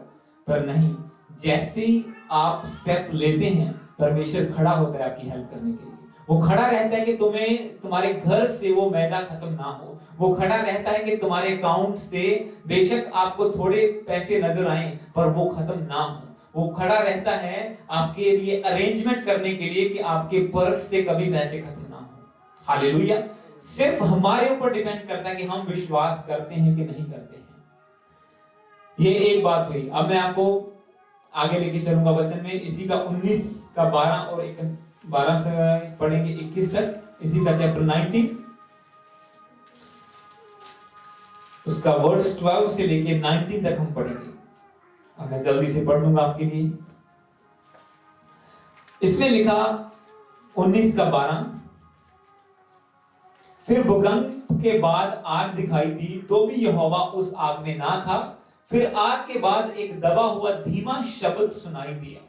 पर नहीं, जैसे ही आप स्टेप लेते हैं, परमेश्वर खड़ा होता है आपकी हेल्प करने के लिए। वो खड़ा रहता है कि तुम्हें, तुम्हारे घर से वो मैदा खत्म ना हो। वो खड़ा रहता है कि तुम्हारे अकाउंट से बेशक आपको थोड़े पैसे नजर आए, पर वो खत्म ना हो। वो खड़ा रहता है आपके लिए अरेंजमेंट करने के लिए कि आपके पर्स से कभी पैसे खत्म ना हो। हालेलुया। सिर्फ हमारे ऊपर डिपेंड करता है कि हम विश्वास करते हैं कि नहीं करते हैं। ये एक बात हुई। अब मैं आपको आगे लेके चलूंगा वचन में, इसी का 19 का 12 और 12 से पढ़ेंगे 21 तक, इसी का चैप्टर 19, उसका वर्स 12 से लेके 19 तक हम पढ़ेंगे। अब मैं जल्दी से पढ़ लूंगा आपके लिए। इसमें लिखा 19 का 12, फिर भूकंप के बाद आग दिखाई दी, तो भी यहोवा उस आग में ना था। फिर आग के बाद एक दबा हुआ धीमा शब्द सुनाई दिया।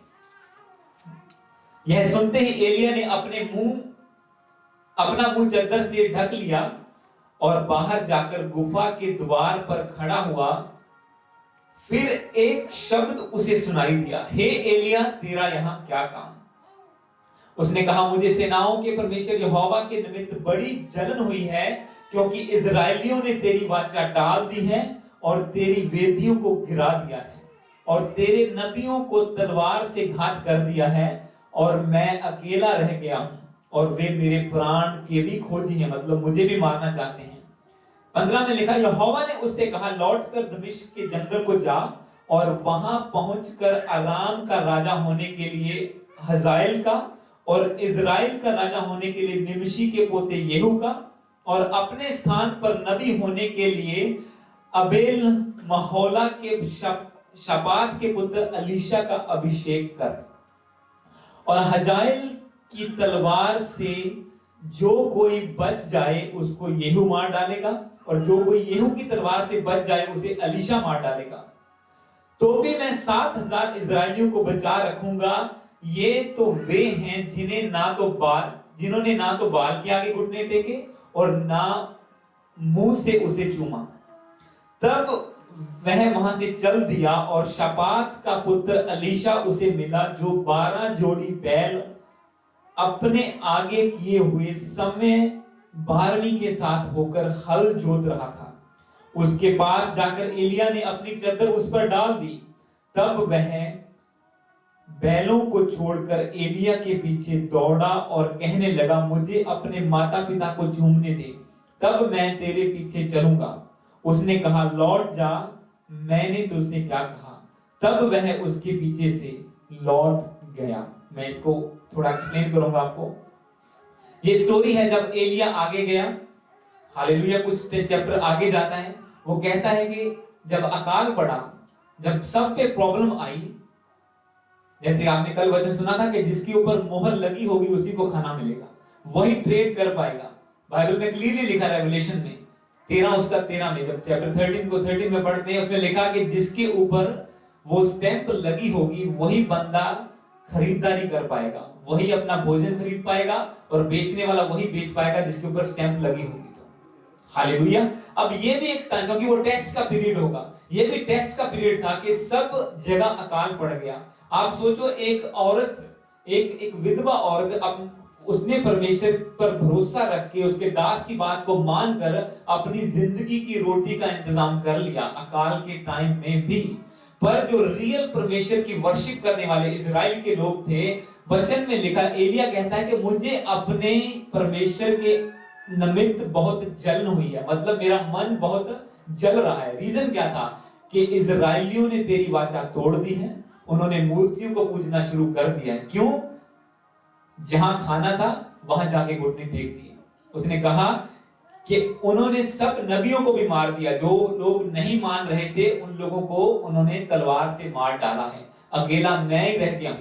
यह सुनते ही एलिया ने अपना मुंह चादर से ढक लिया और बाहर जाकर गुफा के द्वार पर खड़ा हुआ। फिर एक शब्द उसे सुनाई दिया, हे एलिया, तेरा यहां क्या काम। उसने कहा, मुझे सेनाओं के परमेश्वर यहोवा के निमित्त बड़ी जलन हुई है, क्योंकि इजरायलियों ने तेरी वाचा टाल दी है और तेरी वेदियों को गिरा दिया है और तेरे नबियों को तलवार से घात कर दिया है, और मैं अकेला रह गया हूं और वे मेरे प्राण के भी खोजी हैं, मतलब मुझे भी मारना चाहते हैं। 15 में लिखा, यहोवा ने उससे कहा, लौटकर दमिश्क के जंगल को जा और वहां पहुंचकर अराम का राजा होने के लिए हजाएल का और इजराइल का राजा होने के लिए निमशी के पोते येहू का, और अपने स्थान पर नबी होने के लिए अबेल महोला के शपात के पुत्र अलीशा का अभिषेक कर। और हजाएल की तलवार से जो कोई बच जाए उसको येहू मार डालेगा, और जो कोई येहू की तलवार से बच जाए उसे अलीशा मार डालेगा। तो भी मैं 7,000 इजरायलियों को बचा रखूंगा। ये तो वे हैं जिन्होंने ना तो बाल के आगे घुटने टेके और ना मुंह से उसे चूमा। तब वह वहां से चल दिया और शपात का पुत्र अलीशा उसे मिला, जो 12 जोड़ी बैल अपने आगे किए हुए समय 12वीं के साथ होकर हल जोत रहा था। उसके पास जाकर एलिया ने अपनी चद्दर उस पर डाल दी। तब वह बैलों को छोड़कर एलिया के पीछे दौड़ा और कहने लगा, मुझे अपने माता पिता को चूमने दे, तब मैं तेरे पीछे चलूंगा। उसने कहा, लौट जा, मैंने तुझसे क्या कहा। तब वह उसके पीछे से लौट गया। मैं इसको थोड़ा एक्सप्लेन करूंगा आपको। ये स्टोरी है जब एलिया आगे गया। हालेलुया। कुछ चैप्टर आगे जाता है, वो कहता है कि जब अकाल पड़ा, जब सब पे प्रॉब्लम आई, जैसे आपने कल वचन सुना था कि जिसके ऊपर मोहर लगी होगी उसी को खाना मिलेगा, वही ट्रेड कर पाएगा। बाइबल में क्लियरली लिखा, रेवलेशन में 13 में जब चैप्टर 13 में पढ़ते हैं, उसमें लिखा कि जिसके ऊपर वो स्टैंप लगी होगी वही बंदा खरीदारी कर पाएगा, वही अपना भोजन खरीद पाएगा, और बेचने वाला वही बेच पाएगा जिसके ऊपर स्टैंप लगी होगी। तो हालेलुया। अब ये भी एक टाइम, क्योंकि वो टेस्ट का पीरियड होगा, ये भी टेस्ट का पीरियड था कि सब जगह अकाल पड़ गया। आप सोचो, एक औरत, एक विधवा औरत, उसने परमेश्वर पर भरोसा रख के उसके दास की बात को मानकर अपनी जिंदगी की रोटी का इंतजाम कर लिया अकाल के टाइम में भी। पर जो रियल परमेश्वर की वर्शिप करने वाले इजराइल के लोग थे, वचन में लिखा, एलिया कहता है कि मुझे अपने परमेश्वर के निमित्त बहुत जलन हुई है, मतलब मेरा मन बहुत जल रहा है। रीजन क्या था कि इजराइलियों ने तेरी वाचा तोड़ दी है, उन्होंने मूर्तियों को पूजना शुरू कर दिया है। क्यों? जहां खाना था वहां जाके घुटने टेक दिए। उसने कहा कि उन्होंने सब नबियों को भी मार दिया, जो लोग नहीं मान रहे थे उन लोगों को उन्होंने तलवार से मार डाला है, अकेला मैं ही रह गया हूं।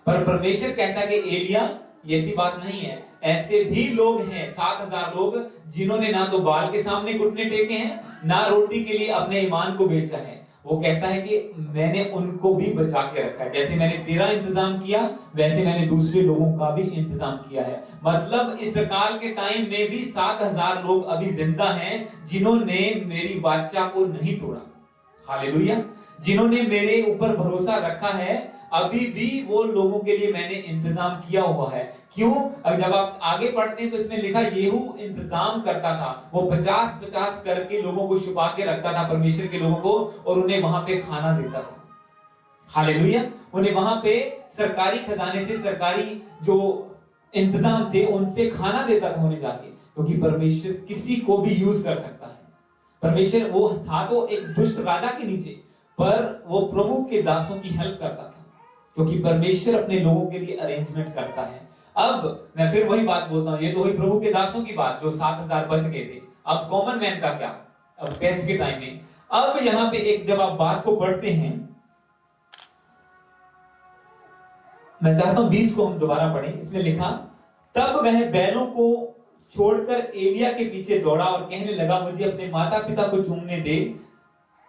पर परमेश्वर कहता है कि एलिया, ये ऐसी बात नहीं है, ऐसे भी लोग हैं 7,000 लोग जिन्होंने ना तो बाल के सामने घुटने टेके हैं, ना रोटी के लिए अपने ईमान को बेचा है। वो कहता है कि मैंने उनको भी बचा के रखा है, जैसे मैंने तेरा इंतजाम किया वैसे मैंने दूसरे लोगों का भी इंतजाम किया है। मतलब इस काल के टाइम में भी 7,000 लोग अभी जिंदा हैं जिन्होंने मेरी वाचा को नहीं तोड़ा। हालेलुया। जिन्होंने मेरे ऊपर भरोसा रखा है, अभी भी वो लोगों के लिए मैंने इंतजाम किया हुआ है। क्यों? जब आप आगे पढ़ते हैं तो इसमें लिखा, येहू इंतजाम करता था, वो 50-50 करके लोगों को छुपा के रखता था, परमेश्वर के लोगों को, और उन्हें वहां पे खाना देता था। हालेलुया। उन्हें वहां पे सरकारी खजाने से, सरकारी जो इंतजाम थे उनसे खाना देता था उन्हें जाके, क्योंकि परमेश्वर किसी को भी यूज कर सकता है। परमेश्वर, वो था तो एक दुष्ट राजा के नीचे, पर वो प्रभु के दासों की हेल्प करता था, क्योंकि परमेश्वर अपने लोगों के लिए अरेंजमेंट करता है। अब मैं फिर वही बात बोलता हूं, ये तो वही प्रभु के दासों की बात जो 7,000 बच गए थे। अब कॉमन मैन का क्या? अब टेस्ट के टाइम में, अब यहां पे एक जब आप बात को पढ़ते हैं, मैं चाहता हूं 20 को हम दोबारा पढ़ें। इसमें लिखा, तब वह बैलों को छोड़कर एलिया के पीछे दौड़ा और कहने लगा, मुझे अपने माता पिता को चूमने दे,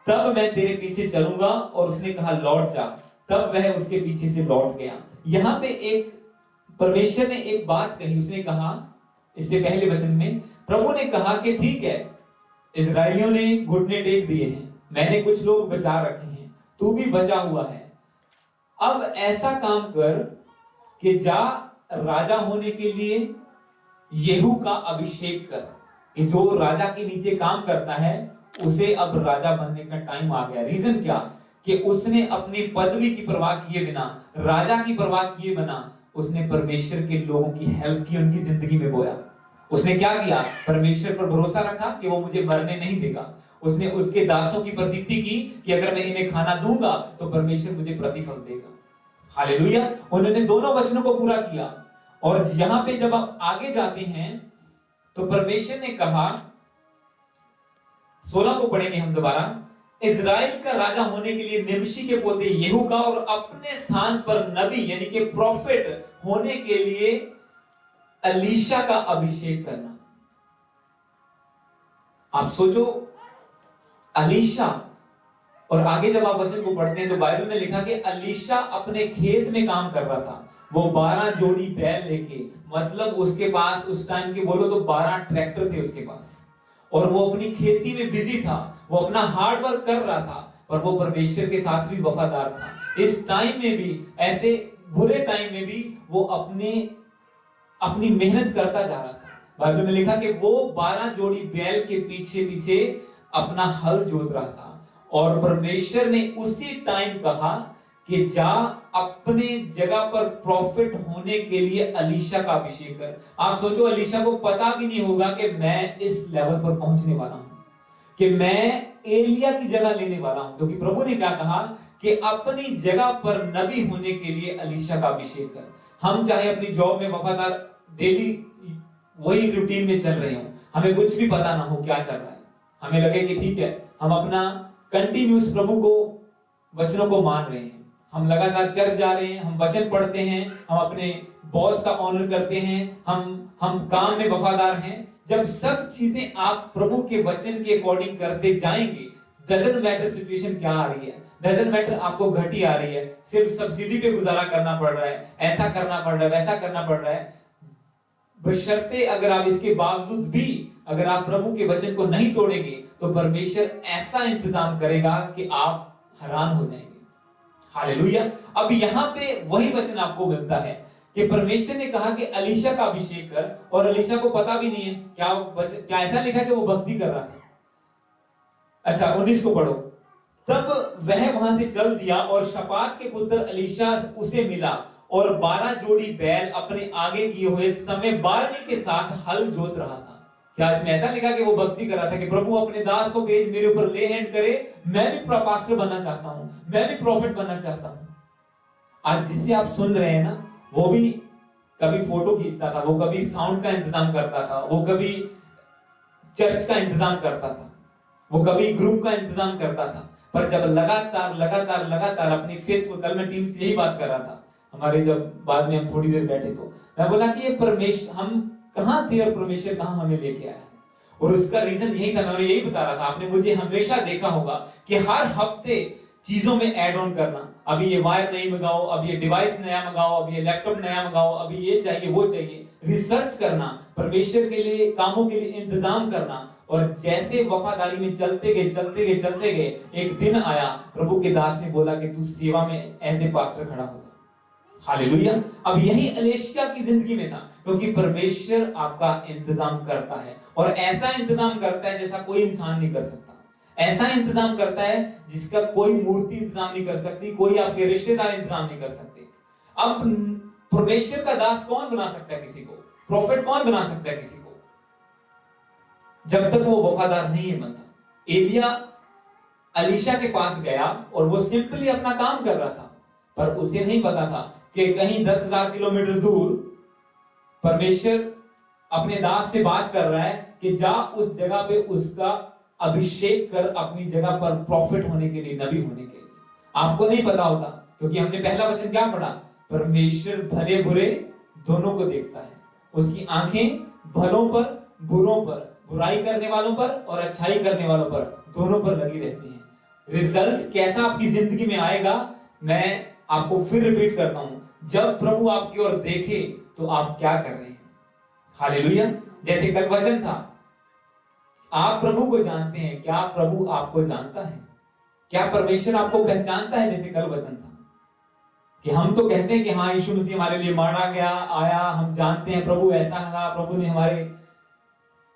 तब मैं तेरे पीछे चलूंगा। और उसने कहा, लौट जा, तब वह उसके पीछे से लौट गया। यहां पे एक परमेश्वर ने एक बात कही, उसने कहा, इससे पहले वचन में प्रभु ने कहा कि ठीक है, इजरायलियों ने घुटने टेक दिए हैं, मैंने कुछ लोग बचा रखे हैं, तू भी बचा हुआ है। अब ऐसा काम कर कि जा राजा होने के लिए येहू का अभिषेक कर, कि जो राजा के नीचे काम करता है उसे अब राजा बनने का टाइम आ गया। रीजन क्या? कि उसने अपनी पदवी की परवाह किए बिना, राजा की परवाह किए बिना, उसने परमेश्वर के लोगों की हेल्प की, उनकी जिंदगी में बोया। उसने क्या किया? परमेश्वर पर भरोसा रखा कि वो मुझे मरने नहीं देगा। उसने उसके दासों की प्रतीति की कि अगर मैं इन्हें खाना दूंगा तो परमेश्वर मुझे प्रतिफल देगा। हालेलुया। उन्होंने दोनों वचनों को पूरा किया। और यहां पे जब आप आगे जाते हैं तो परमेश्वर ने कहा, 16 को पढ़ेंगे हम दोबारा, इजराइल का राजा होने के लिए निमशी के पोते येहू का और अपने स्थान पर नबी यानी कि प्रॉफिट होने के लिए अलीशा का अभिषेक करना। आप सोचो, अलीशा, और आगे जब आप वचन को पढ़ते हैं तो बाइबल में लिखा कि अलीशा अपने खेत में काम कर रहा था। वो 12 जोड़ी बैल लेके, मतलब उसके पास उस टाइम के बोलो तो 12 ट्रैक्टर थे उसके पास, और वो अपनी खेती में बिजी था, वो अपना हार्ड वर्क कर रहा था, पर वो परमेश्वर के साथ भी वफादार था। इस टाइम में भी, ऐसे बुरे टाइम में भी वो अपनी मेहनत करता जा रहा था। बाइबल में लिखा कि वो 12 जोड़ी बैल के पीछे पीछे अपना हल जोत रहा था, और परमेश्वर ने उसी टाइम कहा कि जा अपने जगह पर प्रॉफिट होने के लिए अलीशा का अभिषेक कर। आप सोचो, अलीशा को पता भी नहीं होगा कि मैं इस लेवल पर पहुंचने वाला हूं, कि मैं एलिया की जगह लेने वाला हूं, क्योंकि प्रभु ने क्या कहा कि अपनी जगह पर नबी होने के लिए अलीशा का अभिषेक कर। हम चाहे अपनी जॉब में वफादार, डेली वही रूटीन में चल रहे हो, हमें कुछ भी पता ना हो क्या चल रहा है, हमें लगे कि ठीक है हम अपना कंटिन्यूस प्रभु को, वचनों को मान रहे हैं, हम लगातार चर्च जा रहे हैं, हम वचन पढ़ते हैं, हम अपने बॉस का ऑनर करते हैं, हम काम में वफादार हैं। जब सब चीजें आप प्रभु के वचन के अकॉर्डिंग करते जाएंगे, डजंट मैटर सिचुएशन क्या आ रही है, डजंट मैटर आपको घटी आ रही है, सिर्फ सब्सिडी पे गुजारा करना पड़ रहा है, ऐसा करना पड़ रहा है, वैसा करना पड़ रहा है, बशर्ते अगर आप इसके बावजूद भी अगर आप प्रभु के वचन को नहीं तोड़ेंगे तो परमेश्वर ऐसा इंतजाम करेगा कि आप हैरान हो जाएंगे। हालेलुया। अब यहां पे वही वचन आपको मिलता है कि परमेश्वर ने कहा कि अलीशा का अभिषेक कर, और अलीशा को पता भी नहीं है क्या ऐसा लिखा कि वो भक्ति कर रहा था। अच्छा, 19 को पढ़ो। तब वह वहां से चल दिया और शपात के पुत्र अलीशा उसे मिला, और 12 जोड़ी बैल अपने आगे किए हुए समय 12वीं के साथ हल जोत रहा था। क्या इसमें ऐसा लिखा कि वो भक्ति कर रहा था कि प्रभु अपने दास को भेज, मेरे ऊपर ले हैंड करे, मैं भी पास्टर बनना चाहता हूं, मैं भी प्रॉफिट बनना चाहता हूं। आज जिसे आप सुन रहे हैं ना, वो भी कभी फोटो खींचता था, वो कभी साउंड का इंतजाम करता था, वो कभी चर्च का इंतजाम करता था, वो कभी ग्रुप का इंतजाम करता था, पर जब लगातार लगातार लगातार अपनी फेथ को, कल मैं टीम से यही बात कर रहा था, हमारे जब बाद में हम थोड़ी देर बैठे तो मैं बोला कि ये परमेश्वर, हम कहां थे और परमेश्वर कहां हमें लेके आया है। और उसका रीजन यही था, मैं उन्हें यही बता रहा था, आपने मुझे हमेशा देखा होगा कि हर हफ्ते चीजों में ऐड ऑन करना, अभी ये वायर नई मंगाओ, अब ये डिवाइस नया मंगाओ, अब ये लैपटॉप नया मंगाओ, अभी ये चाहिए वो चाहिए, रिसर्च करना, परमेश्वर के लिए कामों के लिए इंतजाम करना। और जैसे वफादारी में चलते गए एक दिन आया, प्रभु के दास ने बोला कि तू सेवा में एज ए पास्टर खड़ा होता। हालेलुया। अब यही अलीशा की जिंदगी में था, क्योंकि परमेश्वर आपका इंतजाम करता है, और ऐसा इंतजाम करता है जैसा कोई इंसान नहीं कर सकता। ऐसा इंतजाम करता है जिसका कोई मूर्ति इंतजाम नहीं कर सकती, कोई आपके रिश्तेदार इंतजाम नहीं कर सकते। अब परमेश्वर का दास कौन बना सकता है किसी को, प्रॉफिट कौन बना सकता है किसी को, जब तक वो वफादार नहीं बनता। एलिया अलीशा के पास गया और वो सिंपली अपना काम कर रहा था, पर उसे नहीं पता था कि कहीं 10,000 किलोमीटर दूर परमेश्वर अपने दास से बात कर रहा है कि जा उस जगह पे उसका अभिषेक कर, अपनी जगह पर प्रॉफिट होने के लिए, नबी होने के लिए। आपको नहीं पता होता, क्योंकि हमने पहला वचन क्या पढ़ा, परमेश्वर भले बुरे दोनों को देखता है, उसकी आंखें भलों पर बुरों पर, बुराई करने वालों पर और अच्छाई करने वालों पर, दोनों पर लगी रहती है। रिजल्ट कैसा आपकी जिंदगी में आएगा, मैं आपको फिर रिपीट करता हूं, जब प्रभु आपकी ओर देखे तो आप क्या कर रहे हैं। हालेलुया। जैसे कल वचन था, आप प्रभु को जानते हैं, क्या प्रभु आपको जानता है, क्या परमेश्वर आपको पहचानता है। जैसे कल वचन था कि हम तो कहते हैं कि हाँ यीशु मसीह हमारे लिए मारा गया, आया, हम जानते हैं प्रभु ऐसा था, प्रभु ने हमारे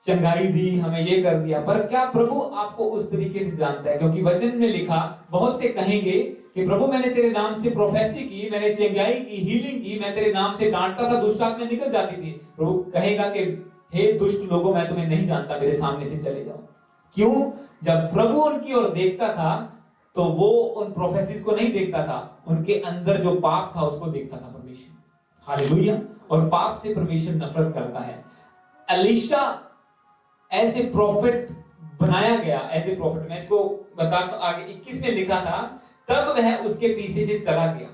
चंगाई दी, हमें ये कर दिया, पर क्या प्रभु आपको उस तरीके से जानता है। क्योंकि वचन में लिखा, बहुत से कहेंगे कि प्रभु मैंने तेरे नाम से प्रोफेसी की, मैंने चंगाई की, हीलिंग की, मैं तेरे नाम से डांटता था, दुष्ट आत्माएं निकल जाती थी। प्रभु कहेगा कि हे दुष्ट लोगों, मैं तुम्हें नहीं जानता, मेरे सामने से चले जाओ। क्यों? जब प्रभु उनकी ओर देखता था तो वो उन प्रोफेसीज को नहीं देखता था, उनके अंदर जो पाप था उसको देखता था परमेश्वर। हालेलुया। और पाप से परमेश्वर नफरत करता है। एलीशा एज ए प्रॉफिट बनाया गया, एज ए प्रॉफिट। मैं इसको बताता आगे 21 में लिखा था, तब वह उसके पीछे से चला गया।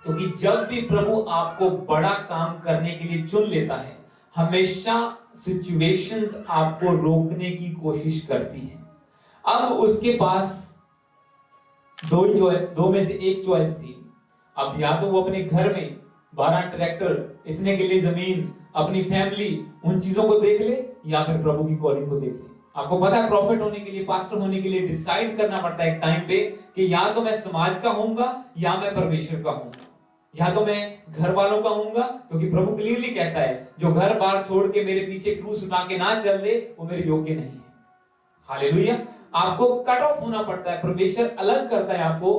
क्योंकि जब भी प्रभु आपको बड़ा काम करने के लिए चुन लेता है, हमेशा सिचुएशंस आपको रोकने की कोशिश करती हैं। अब उसके पास दो में से एक चॉइस थी। अब या तो वो अपने घर में 12 ट्रैक्टर, इतने के लिए जमीन, अपनी फैमिली, उन चीजों को देख ले, या फिर प्रभु की कॉलिंग को देख ले। आपको पता है प्रॉफिट होने के लिए, पास्टर होने के लिए डिसाइड करना पड़ता है एक टाइम पे कि या तो मैं समाज का होऊंगा या मैं परमेश्वर का होऊंगा, या तो मैं घर वालों का होऊंगा, क्योंकि प्रभु क्लियरली कहता है जो घर बार छोड़ के मेरे पीछे क्रूस उठा के ना चल दे वो मेरे योग्य नहीं है। हालेलुया। आपको कट ऑफ होना पड़ता है, परमेश्वर अलग करता है आपको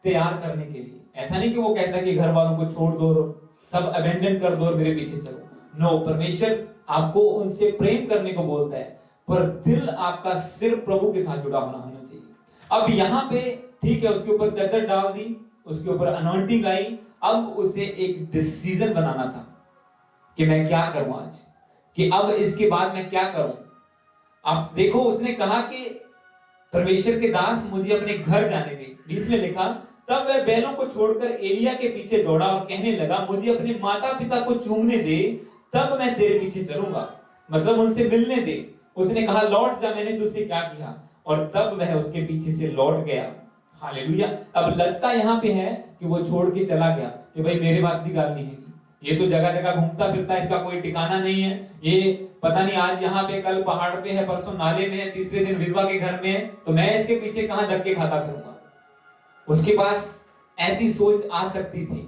तैयार करने के लिए। ऐसा नहीं कि वो कहता है कि घर वालों को छोड़ दो, सब अबेंडन कर दो और मेरे पीछे चलो। नो, परमेश्वर आपको उनसे प्रेम करने को बोलता है, पर दिल आपका सिर्फ प्रभु के साथ जुड़ा होना चाहिए। अब यहाँ पे ठीक है, उसके ऊपर चादर डाल दी, उसके ऊपर अनॉइंटिंग आई। अब उसे एक डिसीजन बनाना था कि मैं क्या करूं आज, कि अब इसके बाद मैं क्या करूं। आप देखो, उसने कहा कि परमेश्वर के दास मुझे अपने घर जाने दे। 20 में लिखा, तब वह बैलों को छोड़कर एलिया के पीछे दौड़ा और कहने लगा, मुझे अपने माता पिता को चूमने दे, तब मैं तेरे पीछे चलूंगा। मतलब उनसे मिलने दे। उसने कहा, लौट जा, मैंने तुझसे क्या किया। और तब वह उसके पीछे से लौट गया। हालेलुया। अब लगता यहाँ पे है कि वो छोड़ के चला गया कि भाई मेरे पास भी गाल नहीं है, ये तो जगह जगह घूमता फिरता है, इसका कोई ठिकाना नहीं है, ये पता नहीं आज यहाँ पे, कल पहाड़ पे है, परसों नाले में है, तीसरे दिन विधवा के घर में है, तो मैं इसके पीछे कहां धक्के खाता फिरूंगा। उसके पास ऐसी सोच आ सकती थी।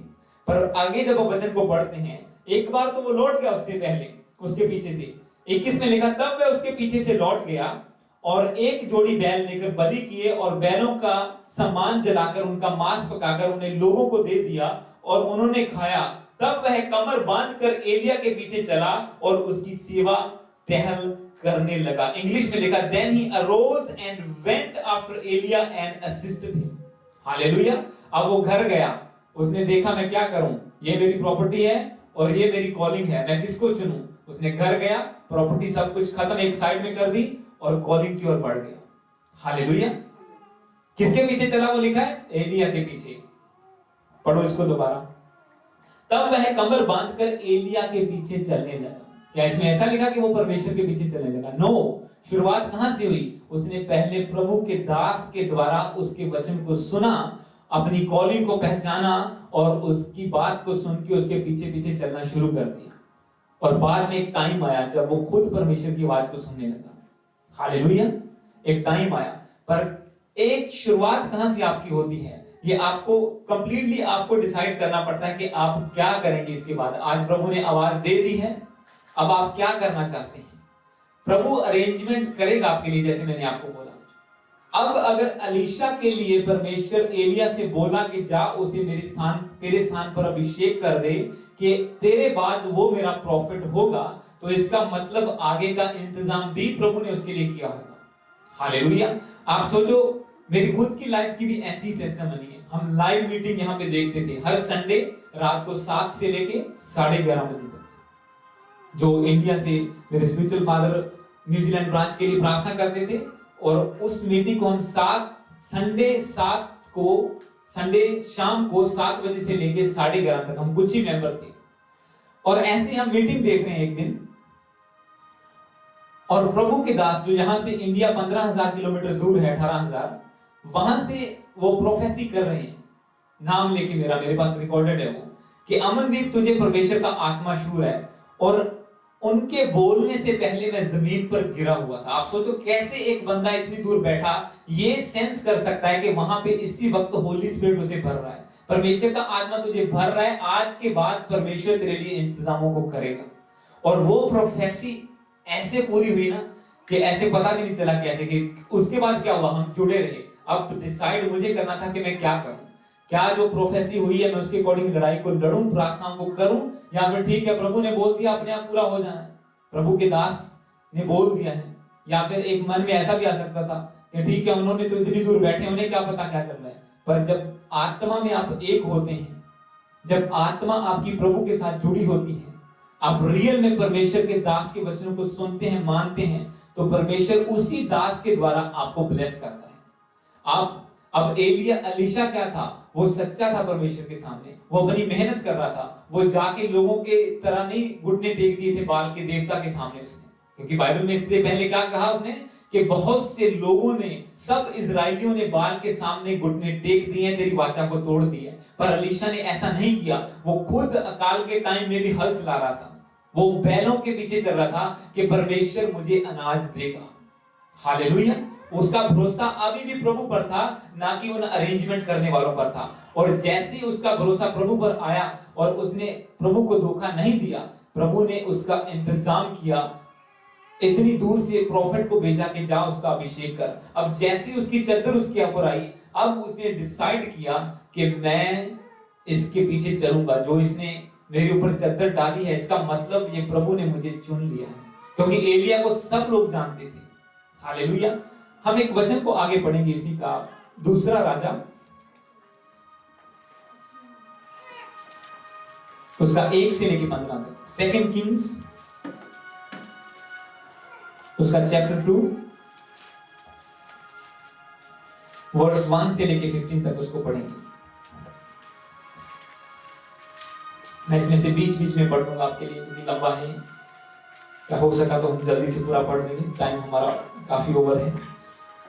पर आगे जब वो वचन को पढ़ते हैं, एक बार तो वो लौट गया उसके पहले, उसके पीछे से। 21 में लिखा, तब वह उसके पीछे से लौट गया और एक जोड़ी बैल लेकर बलि किए और बैलों का सामान जलाकर उनका मांस पकाकर उन्हें लोगों को दे दिया और उन्होंने खाया। तब वह कमर बांधकर एलिया के पीछे चला और उसकी सेवा टहल करने लगा। इंग्लिश में लिखा, then he arose and went after Elia and assisted him. Hallelujah. अब वो घर गया, उसने देखा मैं क्या करूं, ये मेरी प्रॉपर्टी है और ये मेरी कॉलिंग है, मैं किसको चुनूं। उसने घर गया, प्रॉपर्टी सब कुछ खत्म, एक साइड में कर दी और कॉलिंग की ओर बढ़ गया। हालेलुया। किसके पीछे चला, वो लिखा है एलिया के पीछे। पढ़ो इसको दोबारा। तब वह कमर बांधकर एलिया के पीछे चलने लगा। क्या इसमें ऐसा लिखा कि वो परमेश्वर के पीछे चलने लगा? नो। शुरुआत कहां से हुई? उसने पहले प्रभु के दास के द्वारा उसके वचन को सुना, अपनी कॉलिंग को पहचाना और उसकी बात को सुन के उसके पीछे पीछे चलना शुरू कर दिया। और बाद में एक टाइम आया जब वो खुद परमेश्वर की आवाज को सुनने लगा। हालेलुया। एक टाइम आया, पर एक शुरुआत कहां से आपकी होती है, ये आपको कंप्लीटली आपको डिसाइड करना पड़ता है कि आप क्या करेंगे इसके बाद। आज प्रभु ने आवाज दे दी है, अब आप क्या करना चाहते हैं। प्रभु अरेंजमेंट करेगा आपके लिए, जैसे मैंने आपको बोला। अब अगर एलीशा के लिए परमेश्वर एलिया से बोला कि जा उसे तेरे स्थान पर अभिषेक कर दे कि तेरे बाद वो मेरा प्रॉफिट होगा, तो इसका मतलब आगे का इंतजाम भी प्रभु ने उसके लिए किया होगा। हालेलुया। आप सोचो, मेरी खुद की लाइफ की भी ऐसी टेस्टिमनी है। हम लाइव मीटिंग यहाँ पे देखते थे हर संडे रात को 7 से लेके 11:30 बजे तक, जो इंडिया से मेरे स्पिरिचुअल फादर न्यूजीलैंड ब्रांच के लिए प्रार्थना करते थे। और उस मीटिंग को हम संडे शाम को 7 बजे से लेके 11:30 तक, हम कुछ ही मेंबर थे। और ऐसे हम मीटिंग देख रहे हैं एक दिन, और प्रभु के दास जो यहां से इंडिया 15,000 किलोमीटर दूर है, 18,000, वहां से वो प्रोफेसी कर रहे हैं, नाम लेके मेरे पास रिकॉर्डेड है वो, कि अमनदीप तुझे परमेश्वर का आत्मा छू रहा है। और उनके बोलने से पहले मैं जमीन पर गिरा हुआ था। आप सोचो कैसे एक बंदा इतनी दूर बैठा ये सेंस कर सकता है कि वहां पे इसी वक्त होली स्पिरिट उसे भर रहा है, परमेश्वर का आत्मा तुझे भर रहा है, आज के बाद परमेश्वर तेरे लिए इंतजामों को करेगा। और वो प्रोफेसी ऐसे पूरी हुई ना कि ऐसे पता भी नहीं चला कैसे, कि उसके बाद क्या हुआ, हम जुड़े रहे। अब डिसाइड मुझे करना था कि मैं क्या करूं, क्या जो प्रोफेसी हुई है मैं उसके अकॉर्डिंग लड़ाई को लड़ूं, प्रार्थनाओं को करूं, या फिर ठीक है प्रभु ने बोल दिया अपने आप पूरा हो जाना है, प्रभु के दास ने बोल दिया है। या फिर एक मन में ऐसा भी आ सकता था कि ठीक है उन्होंने तो इतनी दूर बैठे, उन्हें क्या पता क्या चल रहा है। पर जब आत्मा में आप एक होते हैं जब आत्मा आपकी प्रभु के साथ जुड़ी होती है, आप रियल में परमेश्वर के दास के वचनों को सुनते हैं, मानते हैं, तो परमेश्वर उसी दास के द्वारा आपको ब्लेस करता है। आप अब एलिशा क्या था? वो सच्चा था परमेश्वर के सामने, वो अपनी मेहनत कर रहा था, वो जाके लोगों के तरह नहीं घुटने टेक दिए थे बाल के देवता के सामने उसने, क्योंकि बाइबल में इससे पहले क्या कहा उसने कि बहुत से लोगों ने, सब इजरायलियों ने बाल के सामने घुटने टेक दिए, तेरी वाचा को तोड़ दिया। पर एलिशा ने ऐसा नहीं किया। वो खुद अकाल के टाइम में भी हल चला रहा था, वो बैलों के पीछे चल रहा था कि परमेश्वर मुझे अनाज देगा। हालेलुया। उसका भरोसा अभी भी प्रभु पर था, ना कि उन अरेंजमेंट करने वालों पर था। और जैसे उसका भरोसा प्रभु पर आया और उसने प्रभु को धोखा नहीं दिया, प्रभु ने उसका इंतजाम किया, इतनी दूर से प्रॉफिट को भेजा कि जा उसका अभिषेक कर। अब जैसी उसकी चद्दर उसके ऊपर आई, अब उसने डिसाइड किया कि मैं इसके पीछे चलूंगा, जो इसने मेरे ऊपर चद्दर डाली है, इसका मतलब ये प्रभु ने मुझे चुन लिया है। क्योंकि एलिया को सब लोग जानते थे। हालेलुया। हम एक वचन को आगे पढ़ेंगे इसी का, दूसरा राजा उसका 1 से लेकर 15 तक, सेकंड किंग्स उसका चैप्टर 2 वर्स 1 से लेके 15 तक उसको पढ़ेंगे। मैं इसमें से बीच बीच में पढ़ दूंगा आपके लिए, क्योंकि लंबा है, क्या हो सका तो हम जल्दी से पूरा पढ़ देंगे, टाइम हमारा काफी ओवर है।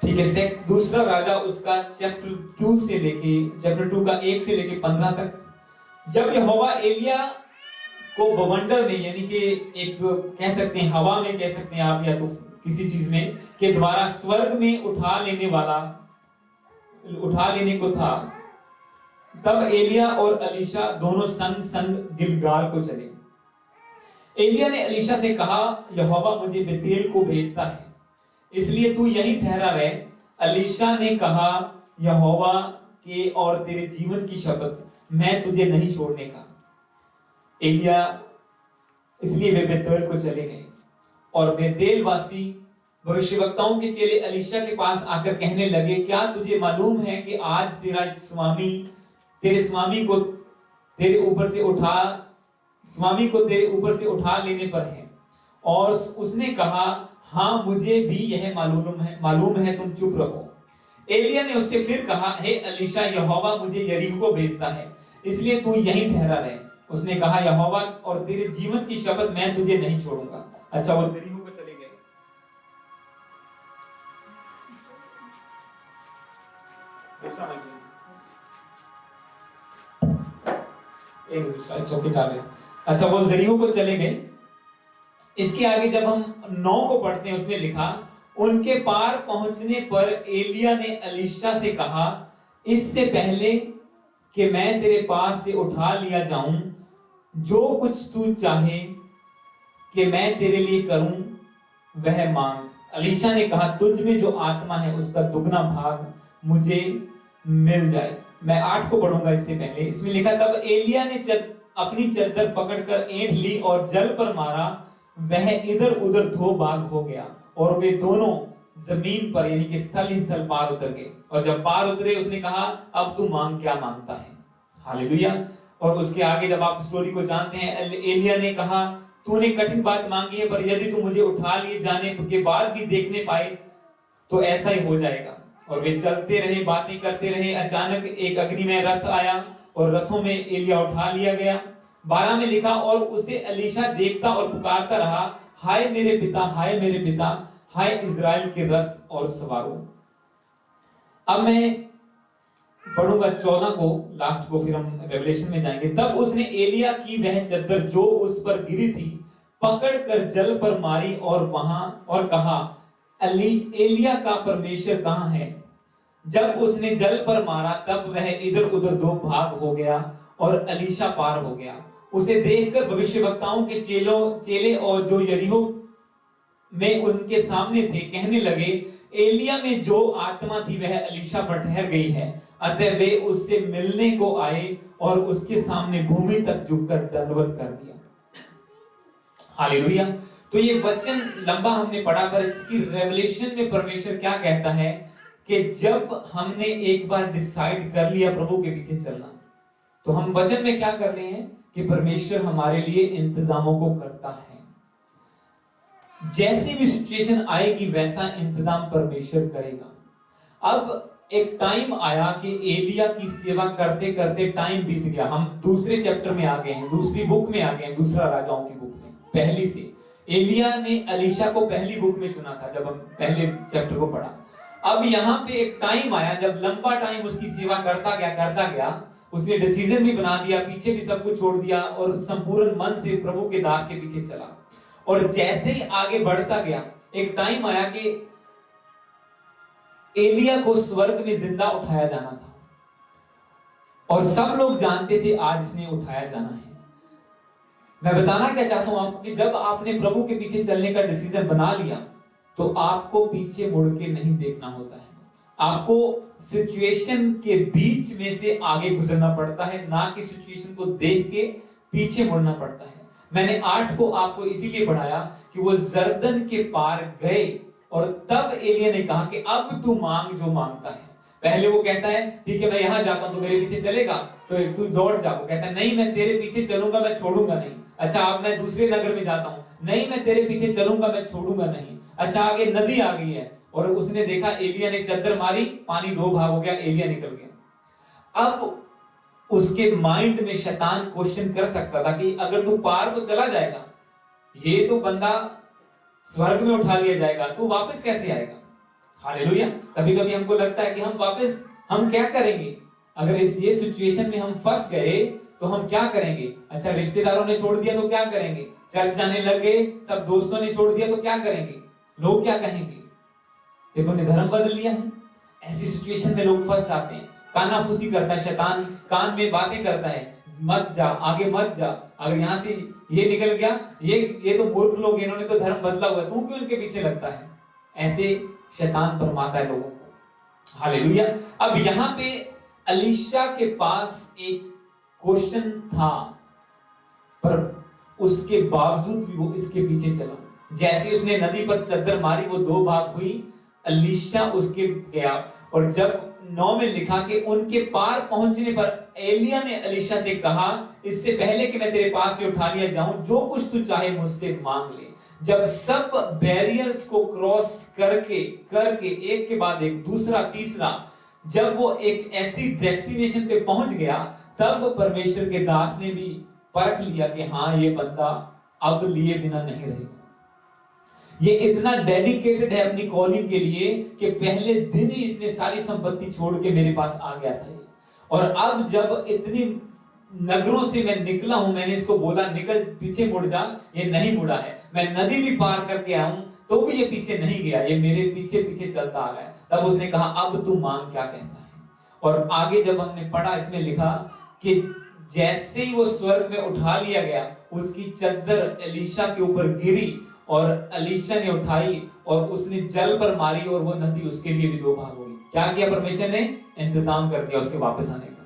ठीक है। दूसरा राजा उसका चैप्टर 2 से लेके, चैप्टर 2 का 1 से लेके 15 तक। जब यहोवा एलिया को बवंडर में, यानी कि एक कह सकते हैं हवा में, कह सकते हैं आप, या तो किसी चीज में के द्वारा स्वर्ग में उठा लेने को था, तब एलिया और एलीशा दोनों संग संग गिलगाल को चले। एलिया ने एलीशा से कहा, यहोवा मुझे बेतेल को भेजता है, इसलिए तू यहीं ठहरा रहे। एलीशा ने कहा, यहोवा के और तेरे जीवन की शपथ, मैं तुझे नहीं छोड़ने का। एलिया, इसलिए वे बेतेल को चले गए। और बेतेल वासी भविष्यवक्ताओं के चेले एलीशा के पास आकर कहने लगे, क्या तुझे मालूम है कि आज तेरे स्वामी को तेरे ऊपर से उठा लेने पर है? और उसने कहा, हाँ मुझे भी यह मालूम है, तुम चुप रहो। एलिया ने उससे फिर कहा, हे एलीशा, यहोवा मुझे यरीहो को भेजता है, इसलिए तू यहीं ठहरा रहे। उसने कहा, यहोवा और तेरे जीवन की शपथ, मैं तुझे नहीं छोड़ूंगा। अच्छा, वो यरीहो को चले गए। अच्छा, वो यरीहो को चले गए। इसके आगे जब हम 9 को पढ़ते हैं, उसमें लिखा, उनके पार पहुंचने पर एलिया ने एलीशा से कहा, इससे पहले कि मैं तेरे पास से उठा लिया जाऊं, जो कुछ तू चाहे कि मैं तेरे लिए करूं वह मांग। एलीशा ने कहा, तुझ में जो आत्मा है उसका दुगना भाग मुझे मिल जाए। मैं 8 को पढ़ूंगा इससे पहले। इसमें लिखा, तब एलिया ने अपनी चद्दर पकड़कर ऐंठ ली और जल पर मारा, वह इधर उधर 2 भाग हो गया और वे दोनों जमीन पर, यानी कि स्थल ही स्थल पार उतर गए। और जब पार उतरे, उसने कहा, अब तू मांग क्या मांगता है? हालेलुया। और उसके आगे जब आप स्टोरी को जानते हैं, एलिया ने कहा, तूने कठिन बात मांगी है, पर यदि तू मुझे उठा लिए जाने के बाद भी देखने पाए तो ऐसा ही हो जाएगा। और वे चलते रहे, बातें करते रहे। अचानक एक अग्निमय रथ आया और रथों में एलिया उठा लिया गया। 12 में लिखा, और उसे एलीशा देखता और पुकारता रहा, हाय मेरे पिता, हाय मेरे पिता, हाय इजराइल के रथ और सवारों। अब मैं पढ़ूंगा 14 को, लास्ट को, फिर हम रेवलेशन में जाएंगे। तब उसने एलिया की वह चद्दर जो उस पर गिरी थी पकड़कर जल पर मारी और कहा, एलिया का परमेश्वर कहां है? जब उसने जल पर मारा, तब वह इधर उधर 2 भाग हो गया और एलीशा पार हो गया। उसे देखकर भविष्यवक्ताओं के चेले और जो यरीहो में उनके सामने थे, कहने लगे, एलिया में जो आत्मा थी वह एलीशा पर ठहर गई है। अतः वे उससे मिलने को आए और उसके सामने भूमि तक झुककर दंडवत कर दिया। हालेलुया। तो ये वचन लंबा हमने पढ़ा, पर इसकी रेवलेशन में परमेश्वर क्या कहता है कि जब हमने एक बार डिसाइड कर लिया प्रभु के पीछे चलना, तो हम वचन में क्या कर रहे हैं कि परमेश्वर हमारे लिए इंतजामों को करता है। जैसी भी सिचुएशन आएगी वैसा इंतजाम परमेश्वर करेगा। अब एक टाइम आया कि एलिया की सेवा करते करते टाइम बीत गया। हम दूसरे चैप्टर में आ गए हैं, दूसरी बुक में आ गए हैं, दूसरा राजाओं की बुक में। पहली से एलिया ने एलीशा को पहली बुक में चुना था, जब हम पहले चैप्टर को पढ़ा। अब यहाँ पे एक टाइम आया जब लंबा टाइम उसकी सेवा करता गया, उसने डिसीजन भी बना दिया, पीछे भी सब कुछ छोड़ दिया और संपूर्ण मन से प्रभु के दास के पीछे चला। और जैसे ही आगे बढ़ता गया, एक टाइम आया कि एलिया को स्वर्ग में जिंदा उठाया जाना था और सब लोग जानते थे आज इसने उठाया जाना है। मैं बताना क्या चाहता हूं आपको कि जब आपने प्रभु के पीछे चलने का डिसीजन बना लिया तो आपको पीछे मुड़ के नहीं देखना होता है। आपको सिचुएशन के बीच में से आगे गुजरना पड़ता है, ना कि सिचुएशन को देख के पीछे मुड़ना पड़ता है। मैंने 8 को आपको इसीलिए पढ़ाया कि वो जर्दन के पार गए और तब एलिया ने कहा कि अब तू मांग जो मांगता है। पहले वो कहता है ठीक है मैं यहां जाता हूं, तू मेरे पीछे चलेगा तो तू दौड़ जा। वो कहता है नहीं मैं तेरे पीछे चलूंगा, मैं छोड़ूंगा नहीं। अच्छा अब मैं दूसरे नगर में जाता हूं, नहीं मैं तेरे पीछे चलूंगा, मैं छोड़ूंगा नहीं। अच्छा आगे नदी आ गई है और उसने देखा एलिया ने चद्दर मारी, पानी 2 भाग हो गया, एलिया निकल गया। अब उसके माइंड में शैतान क्वेश्चन कर सकता था कि अगर तू पार तो चला जाएगा, ये तो बंदा स्वर्ग में उठा लिया जाएगा, तू वापस कैसे आएगा। हालेलुया। कभी कभी हमको लगता है कि हम क्या करेंगे अगर ये सिचुएशन में हम फंस गए तो हम क्या करेंगे। अच्छा रिश्तेदारों ने छोड़ दिया तो क्या करेंगे, चर्च जाने लगे, सब दोस्तों ने छोड़ दिया तो क्या करेंगे, लोग क्या कहेंगे कि तूने धर्म बदल लिया है। ऐसी सिचुएशन में लोग फंस जाते हैं। कानाफूसी करता है शैतान, कान में बातें करता है, मत जा आगे मत जा, अगर यहाँ से ये निकल गया, ये तो मूर्ख लोग, इन्होंने तो धर्म बदला हुआ, तू क्यों इनके पीछे लगता है। ऐसे शैतान भरमाता है लोगों को। हालेलुया। अब यहाँ पे एलीशा के पास एक क्वेश्चन था, पर उसके बावजूद भी वो इसके पीछे चला। जैसे उसने नदी पर चद्दर मारी, वो 2 भाग हुई, एलीशा उसके गया। और जब 9 में लिखा कि उनके पार पहुंचने पर एलिया ने एलीशा से कहा इससे पहले कि मैं तेरे पास से उठा लिया जाऊं, जो कुछ तू चाहे मुझसे मांग ले। जब सब बैरियर्स को क्रॉस करके एक के बाद एक, दूसरा तीसरा, जब वो एक ऐसी डेस्टिनेशन पे पहुंच गया, तब परमेश्वर के दास ने भी परख लिया कि हाँ ये बंदा अब लिए बिना नहीं रहेगा। ये इतना डेडिकेटेड है अपनी कॉलिंग के लिए कि पहले दिन ही इसने सारी संपत्ति छोड़ के मेरे पास आ गया था। और अब जब इतनी नगरों से मैं निकला हूं, मैंने इसको बोला निकल पीछे मुड़ जा, ये नहीं मुड़ा है। मैं नदी भी पार करके आया हूं तो भी ये पीछे नहीं गया, ये मेरे पीछे पीछे चलता आ रहा है। तब उसने कहा अब तू मांग क्या कहता है। और आगे जब हमने पढ़ा, इसमें लिखा कि जैसे ही वो स्वर्ग में उठा लिया गया, उसकी चद्दर एलीशा के ऊपर गिरी और एलीशा ने उठाई और उसने जल पर मारी और वो नदी उसके लिए भी 2 भाग हो गई। क्या किया परमेश्वर ने, इंतजाम कर दिया उसके वापस आने का।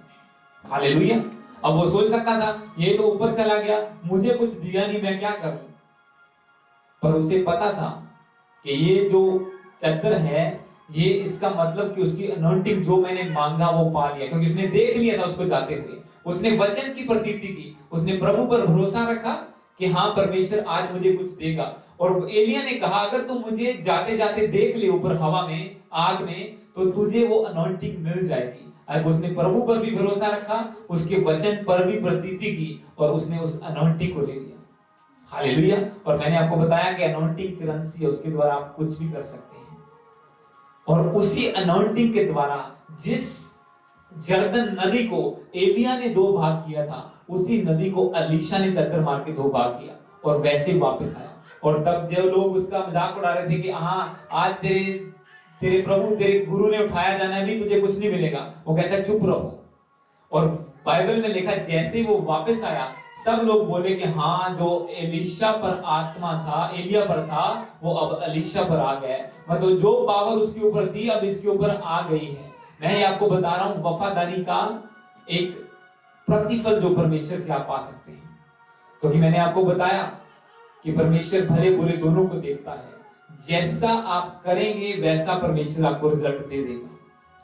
हालेलुया। अब वो सोच सकता था ये तो ऊपर चला गया, मुझे कुछ दिया नहीं, मैं क्या करूं। पर उसे पता था कि ये जो चद्दर है, ये इसका मतलब कि उसकी अनॉइंटिंग जो मैंने मांगा वो पा लिया, क्योंकि उसने देख लिया था उसको जाते हुए। उसने वचन की प्रतीति की, उसने प्रभु पर भरोसा रखा कि हाँ परमेश्वर आज मुझे कुछ देगा। और एलिया ने कहा अगर तू मुझे जाते जाते देख ले ऊपर हवा में, आग में, तो तुझे वो अनॉइंटिंग मिल जाएगी। और उसने प्रभु पर भी भरोसा रखा, उसके वचन पर भी प्रतीति की और उसने उस अनॉइंटिंग को ले लिया। हालेलुया। और मैंने आपको बताया कि अनॉइंटिंग करेंसी है, उसके द्वारा आप कुछ भी कर सकते हैं। और उसी अनॉइंटिंग के द्वारा जिस जर्दन नदी को एलिया ने 2 भाग किया था, उसी नदी को एलीशा ने चद्दर मार के 2 भाग किया और वैसे वापस आया। और तब जो लोग उसका मजाक उड़ा रहे थे कि हाँ आज तेरे प्रभु तेरे गुरु ने उठाया जाना है, भी तुझे कुछ नहीं मिलेगा, वो कहता है चुप रहो। और बाइबल में लिखा जैसे वो वापस आया, सब लोग बोले कि हाँ जो एलीशा पर आत्मा था, एलिया पर था, वो अब एलीशा पर आ गया। मतलब जो पावर उसके ऊपर थी अब इसके ऊपर आ गई है। मैं ये आपको बता रहा हूं वफादारी का एक प्रतिफल जो परमेश्वर से आप पा सकते हैं। क्योंकि मैंने आपको बताया कि परमेश्वर भले बुरे दोनों को देखता है, जैसा आप करेंगे वैसा परमेश्वर आपको रिजल्ट दे देगा।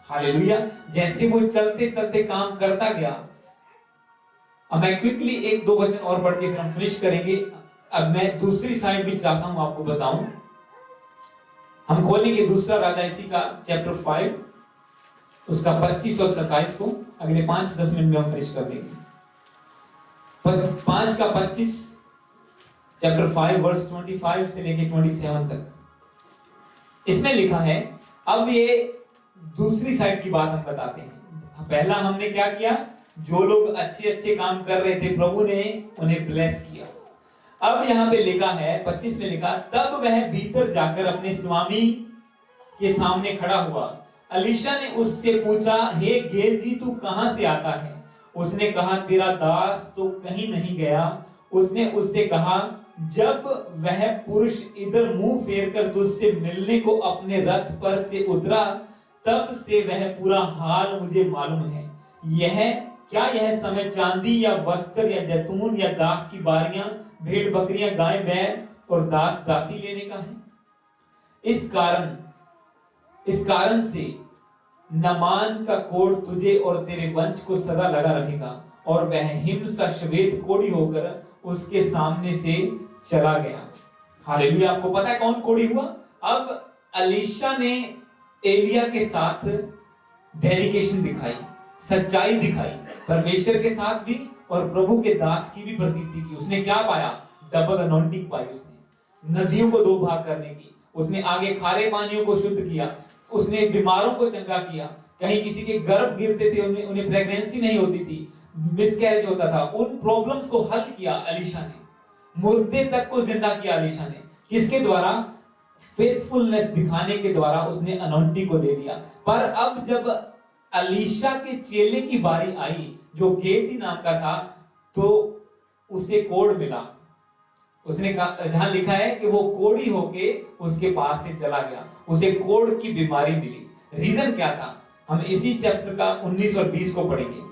हालेलुया। जैसे वो चलते चलते काम करता गया, अब मैं क्विकली एक दो वचन और पढ़ के फिर हम फिनिश करेंगे। अब मैं दूसरी साइड भी चाहता हूं आपको बताऊं। हम खोलेंगे दूसरा राजा इसी का चैप्टर 5, उसका 25 और 27 को अगले 5-10 मिनट में हम फिनिश कर देंगे। 5 का 25 चैप्टर 5 वर्स 25 से लेके 27 तक इसमें लिखा है। अब ये दूसरी साइड की बात हम बताते हैं। पहला हमने क्या किया, जो लोग अच्छे अच्छे काम कर रहे थे प्रभु ने उन्हें ब्लेस किया। अब यहाँ पे लिखा है 25 में लिखा, तब वह भीतर जाकर अपने स्वामी के सामने खड़ा हुआ। अलीशा ने उससे पूछा, हे गेहजी तू कहां से आता है? उसने कहा, तेरा दास तो कहीं नहीं गया। उसने उससे कहा, जब वह पुरुष इधर मुंह फेर कर तुझसे मिलने को अपने रथ पर से उतरा, तब से वह पूरा हाल मुझे मालूम है। यह समय चांदी या वस्त्र या जैतून या दाख की बारियां, भेड़ बकरियां, गाय बैल और दास दासी लेने का है? इस कारण से नामान का कोढ़ तुझे और तेरे वंश को सदा लगा रहेगा। और वह हिमसा श्वेत कोढ़ी होकर उसके सामने से चला गया। हालेलुया। आपको पता है कौन कोढ़ी हुआ? अब अलीशा ने एलिया के साथ डेडिकेशन दिखाई, सच्चाई दिखाई, परमेश्वर के साथ भी और प्रभु के दास की भी प्रतीति की। उसने क्या पाया? डबल अनॉइंटिंग पाई। उसने नदियों को दो भाग करने की, उसने आगे खारे पानियों को शुद्ध किया, उसने बीमारों को चंगा किया। कहीं किसी के गर्भ गिरते थे, उन्हें प्रेगनेंसी नहीं होती थी, मिसकैरेज होता था, उन प्रॉब्लम्स को हल किया अलीशा ने। मुर्दे तक को जिंदा किया अलीशा ने। किसके द्वारा? फेथफुलनेस दिखाने के द्वारा उसने अनॉइंटिंग को ले लिया। पर अब जब अलीशा के चेले की बारी आई, जो गेहजी नाम का था, तो उसे कोढ़ मिला। उसने कहा, जहां लिखा है कि वो कोढ़ी होके उसके पास से चला गया, उसे कोढ़ की बीमारी मिली। रीजन क्या था? हम इसी चैप्टर का 19 और 20 को पढ़ेंगे।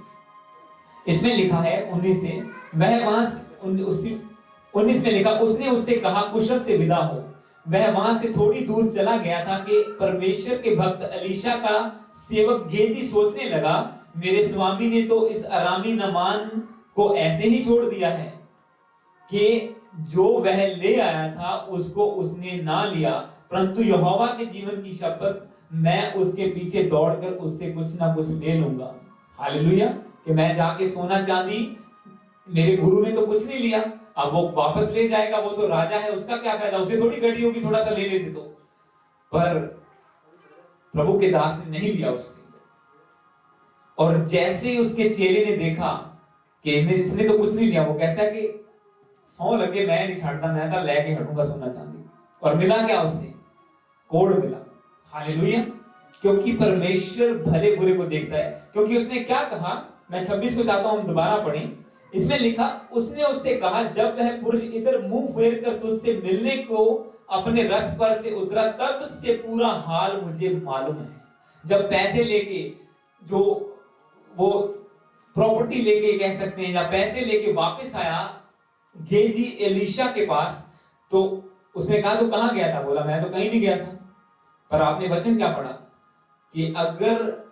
इसमें लिखा है 19 से, वह वहां 19 में लिखा, उसने उससे कहा, कुशल से विदा हो। वह वहां से थोड़ी दूर चला गया था कि परमेश्वर के भक्त अलीशा का सेवक गेहजी सोचने लगा, मेरे स्वामी ने तो इस अरामी नामान को ऐसे ही छोड़ दिया है कि जो वह ले आया था उसको उसने ना लिया, परंतु यहोवा के जीवन की शपथ, मैं उसके पीछे दौड़कर उससे कुछ ना कुछ ले लूंगा। हालेलुया। कि मैं जाके सोना चांदी, मेरे गुरु ने तो कुछ नहीं लिया, अब वो वापस ले जाएगा, वो तो राजा है, उसका क्या फायदा, उसे थोड़ी घटी होगी थोड़ा सा ले लेते तो। पर प्रभु के दास ने नहीं लिया उससे। और जैसे ही उसके चेले ने देखा कि इसने तो कुछ नहीं लिया, वो कहता है कि सौ लगे मैं नहीं छाड़ता, मैं तो लेके हटूंगा सोना चांदी। और मिला क्या उससे? कोढ़ मिला। हालेलुया। क्योंकि परमेश्वर भले बुरे को देखता है। क्योंकि उसने क्या कहा, मैं 26 को चाहता हूं हम दोबारा पढ़ें। इसमें लिखा, उसने उससे कहा, जब वह पुरुष इधर मुंह फेर कर तुझसे मिलने को अपने रथ पर से उतरा, तब से पूरा हाल मुझे मालूम है। जब पैसे लेके, जो वो प्रॉपर्टी लेके कह सकते हैं, या पैसे लेके वापस आया गेहजी एलीशा के पास, तो उसने कहा, तो कहां गया था? बोला, मैं तो कहीं नहीं गया था। पर आपने वचन क्या पढ़ा कि अगर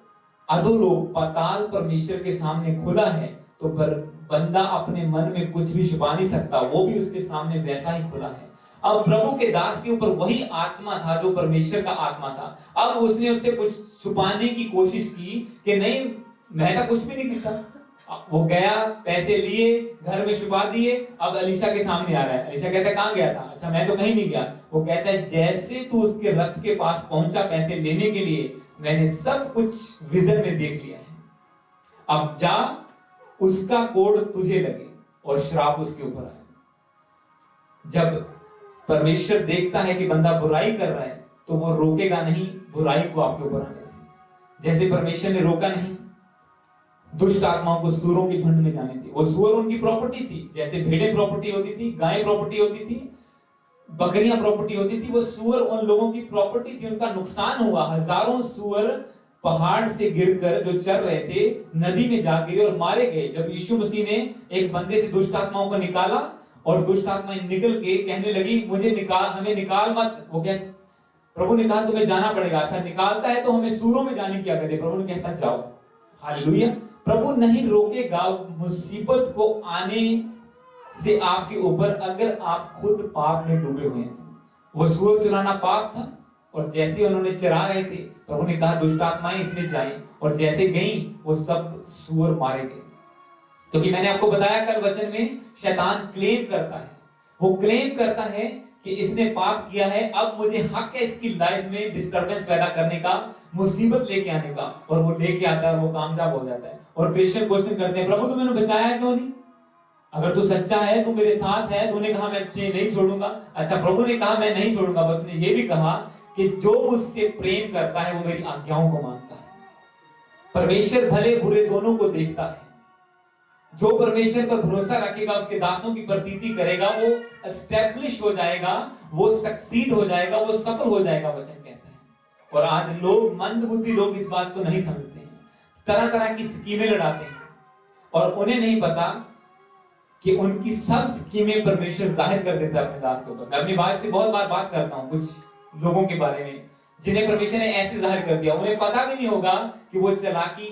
अधोलोक पाताल परमेश्वर के सामने खुला है, तो पर बंदा अपने मन में कुछ भी छुपा नहीं सकता, वो भी उसके सामने वैसा ही खुला है। अब प्रभु के दास के ऊपर वही आत्मा था जो परमेश्वर का आत्मा था। अब उसने उससे कुछ छुपाने की कोशिश की कि नहीं, मैं तो कुछ भी नहीं किया। वो गया, पैसे लिए, घर में छुपा दिए, अब अलीशा के सामने आ रहा है। अलीशा कहता है, कहां गया था? अच्छा, मैं तो कहीं नहीं गया। वो कहता है, जैसे तू उसके रथ के पास पहुंचा पैसे लेने के लिए, मैंने सब कुछ विजन में देख लिया है। अब जा, उसका कोढ़ तुझे लगे और श्राप उसके ऊपर आए। जब परमेश्वर देखता है कि बंदा बुराई कर रहा है, तो वो रोकेगा नहीं बुराई को आपके ऊपर आने से। जैसे परमेश्वर ने रोका नहीं दुष्ट आत्माओं को सूअरों के झुंड में जाने थे। वो सूअर उनकी प्रॉपर्टी थी, जैसे भेड़ें प्रॉपर्टी होती थी, गायें प्रॉपर्टी होती थी, बकरियां प्रॉपर्टी होती थी, वो सूअर उन लोगों की प्रॉपर्टी थी। उनका नुकसान हुआ। हजारों सूअर पहाड़ से गिरकर जो चर रहे थे, नदी में जा गिरे और मारे गए। जब यीशु मसीह ने एक बंदे से दुष्ट आत्माओं को निकाला और दुष्ट आत्माएं निकल के कहने लगी, मुझे निकाल, हमें निकाल मत। वो क्या, प्रभु ने कहा तुम्हें जाना पड़ेगा। अच्छा, निकालता है तो हमें सूअरों में जाने की क्या कहते? प्रभु ने कहता जाओ। हालेलुया। प्रभु नहीं रोकेगा मुसीबत को आने से आपके ऊपर, अगर आप खुद पाप में डूबे हुए हैं। वो सूअर चुराना पाप था, और जैसे उन्होंने चरा रहे थे, प्रभु ने कहा दुष्ट आत्माएं इसमें जाएं, और जैसे गईं वो सब सूअर मारे गए। क्योंकि मैंने आपको बताया कल वचन में, शैतान क्लेम करता है, वो क्लेम करता है कि इसने पाप किया है, अब मुझे हक है इसकी लाइफ में डिस्टरबेंस पैदा करने का, मुसीबत लेके आने का, और वो लेके आता है, वो कामयाब हो जाता है। और क्रिश्चियन क्वेश्चन करते हैं, प्रभु तुमने बचाया क्यों नहीं? अगर तू सच्चा है, तू मेरे साथ है, तूने कहा मैं तुझे नहीं छोड़ूंगा। अच्छा, प्रभु ने कहा मैं नहीं छोड़ूंगा, बस उसने ये भी कहा कि जो मुझसे प्रेम करता है वो मेरी आज्ञाओं को मानता है। परमेश्वर भले बुरे दोनों को देखता है। जो परमेश्वर पर भरोसा रखेगा, उसके दासों की प्रतीति करेगा, वो एस्टेब्लिश हो जाएगा, वो सक्सीड हो जाएगा, वो सफल हो जाएगा, वचन कहता है। और आज लोग, मंदबुद्धि लोग इस बात को नहीं समझते हैं, तरह तरह की स्कीमें लड़ाते हैं, और उन्हें नहीं पता कि उनकी सब स्कीमें परमेश्वर जाहिर कर देता है अपने दास के ऊपर। मैं अपनी वाइफ से बहुत बार बात करता हूँ कुछ लोगों के बारे में जिन्हें परमेश्वर ने ऐसे जाहिर कर दिया, उन्हें पता भी नहीं होगा कि वो चालाकी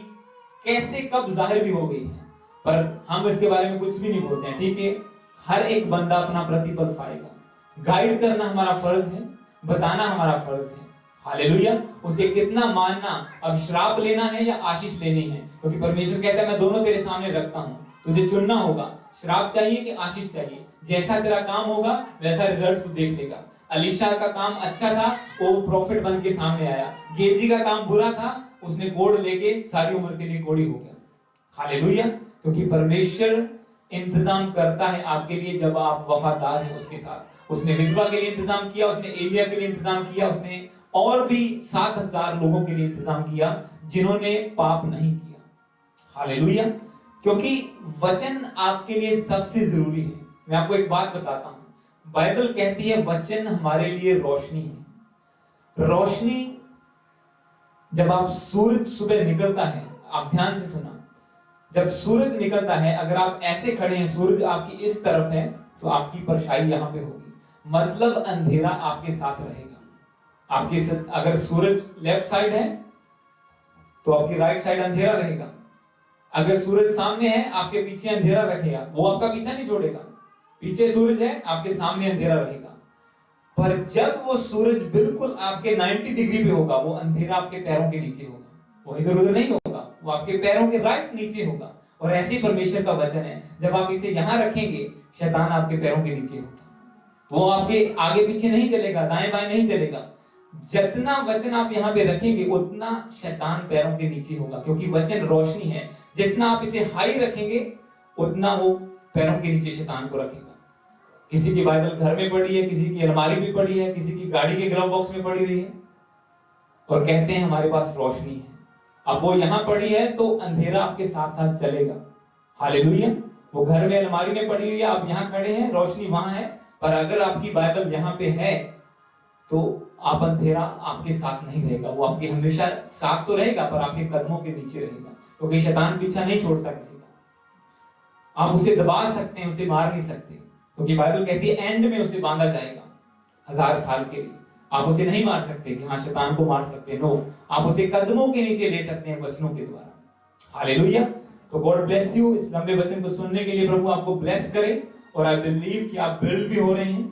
कैसे कब जाहिर भी हो गई है, पर हम इसके बारे में कुछ भी नहीं बोलते हैं। ठीक है, हर एक बंदा अपना प्रतिफल पाएगा। गाइड करना हमारा फर्ज है, बताना हमारा फर्ज है। हालेलुया। उसे कितना मानना, अब श्राप लेना है या आशीष लेनी है, क्योंकि परमेश्वर कहता है मैं दोनों तेरे सामने रखता हूं, तुझे चुनना होगा, श्राप चाहिए कि आशीष चाहिए। जैसा तेरा काम होगा वैसा रिजल्ट तू देख लेगा। अलीशा का काम अच्छा था, वो प्रॉफिट बन के सामने आया। गेजी का काम बुरा था, उसने कोड़ लेके सारी उम्र के लिए कोड़ी हो गया। हालेलुया। क्योंकि परमेश्वर इंतजाम करता है आपके लिए जब आप वफादार हैं उसके साथ। उसने विधवा के लिए इंतजाम किया, उसने एलिया के लिए इंतजाम किया, उसने और भी 7,000 लोगों के लिए इंतजाम किया जिन्होंने पाप नहीं किया। हालेलुया। क्योंकि वचन आपके लिए सबसे जरूरी है। मैं आपको एक बात बताता हूं, बाइबल कहती है वचन हमारे लिए रोशनी है। रोशनी, जब आप सूरज सुबह निकलता है, आप ध्यान से सुना, जब सूरज निकलता है, अगर आप ऐसे खड़े हैं, सूरज आपकी इस तरफ है, तो आपकी परछाई यहां पे होगी, मतलब अंधेरा आपके साथ रहेगा। आपके अगर सूरज लेफ्ट साइड है तो आपकी राइट साइड अंधेरा रहेगा। अगर सूरज सामने है, आपके पीछे अंधेरा रखेगा, वो आपका पीछा नहीं छोड़ेगा। पीछे सूरज है, आपके सामने अंधेरा रहेगा। पर जब वो सूरज बिल्कुल आपके 90 डिग्री पे होगा, वो अंधेरा आपके पैरों के नीचे होगा, वो इधर उधर नहीं होगा, वो आपके पैरों के राइट नीचे होगा। और ऐसे परमेश्वर का वचन है, जब आप इसे यहां रखेंगे, शैतान आपके पैरों के नीचे होगा, वो आपके आगे पीछे नहीं चलेगा, दाएं बाएं नहीं चलेगा। जितना वचन आप यहाँ पे रखेंगे उतना शैतान पैरों के नीचे होगा, क्योंकि वचन रोशनी है। जितना आप इसे हाई रखेंगे उतना वो पैरों के नीचे शैतान को रखेगा। किसी की बाइबल घर में पड़ी है, किसी की अलमारी में पड़ी है, किसी की गाड़ी के ग्लव बॉक्स में पड़ी हुई है, और कहते हैं हमारे पास रोशनी है। अब वो यहाँ पड़ी है तो अंधेरा आपके साथ साथ चलेगा। हालेलुया। वो घर में अलमारी में पड़ी हुई है, आप यहाँ खड़े हैं, रोशनी वहां है, पर अगर आपकी बाइबल यहाँ पे है तो आप अंधेरा आपके साथ नहीं रहेगा, वो आपके हमेशा साथ तो रहेगा पर आपके कदमों के नीचे रहेगा, क्योंकि शैतान पीछा नहीं छोड़ता किसी का। आप उसे दबा सकते हैं, उसे मार नहीं सकते, क्योंकि बाइबल कहती है एंड में उसे बांधा जाएगा 1000 साल के लिए। आप उसे नहीं मार सकते कि हाँ शैतान को मार सकते, नो, आप उसे कदमों के नीचे ले सकते हैं वचनों के द्वारा। हालेलुया। तो गॉड ब्लेस यू। इस लंबे वचन को सुनने के लिए प्रभु आपको ब्लेस करे, और आई बिलीव कि आप बिल्ड भी हो रहे हैं,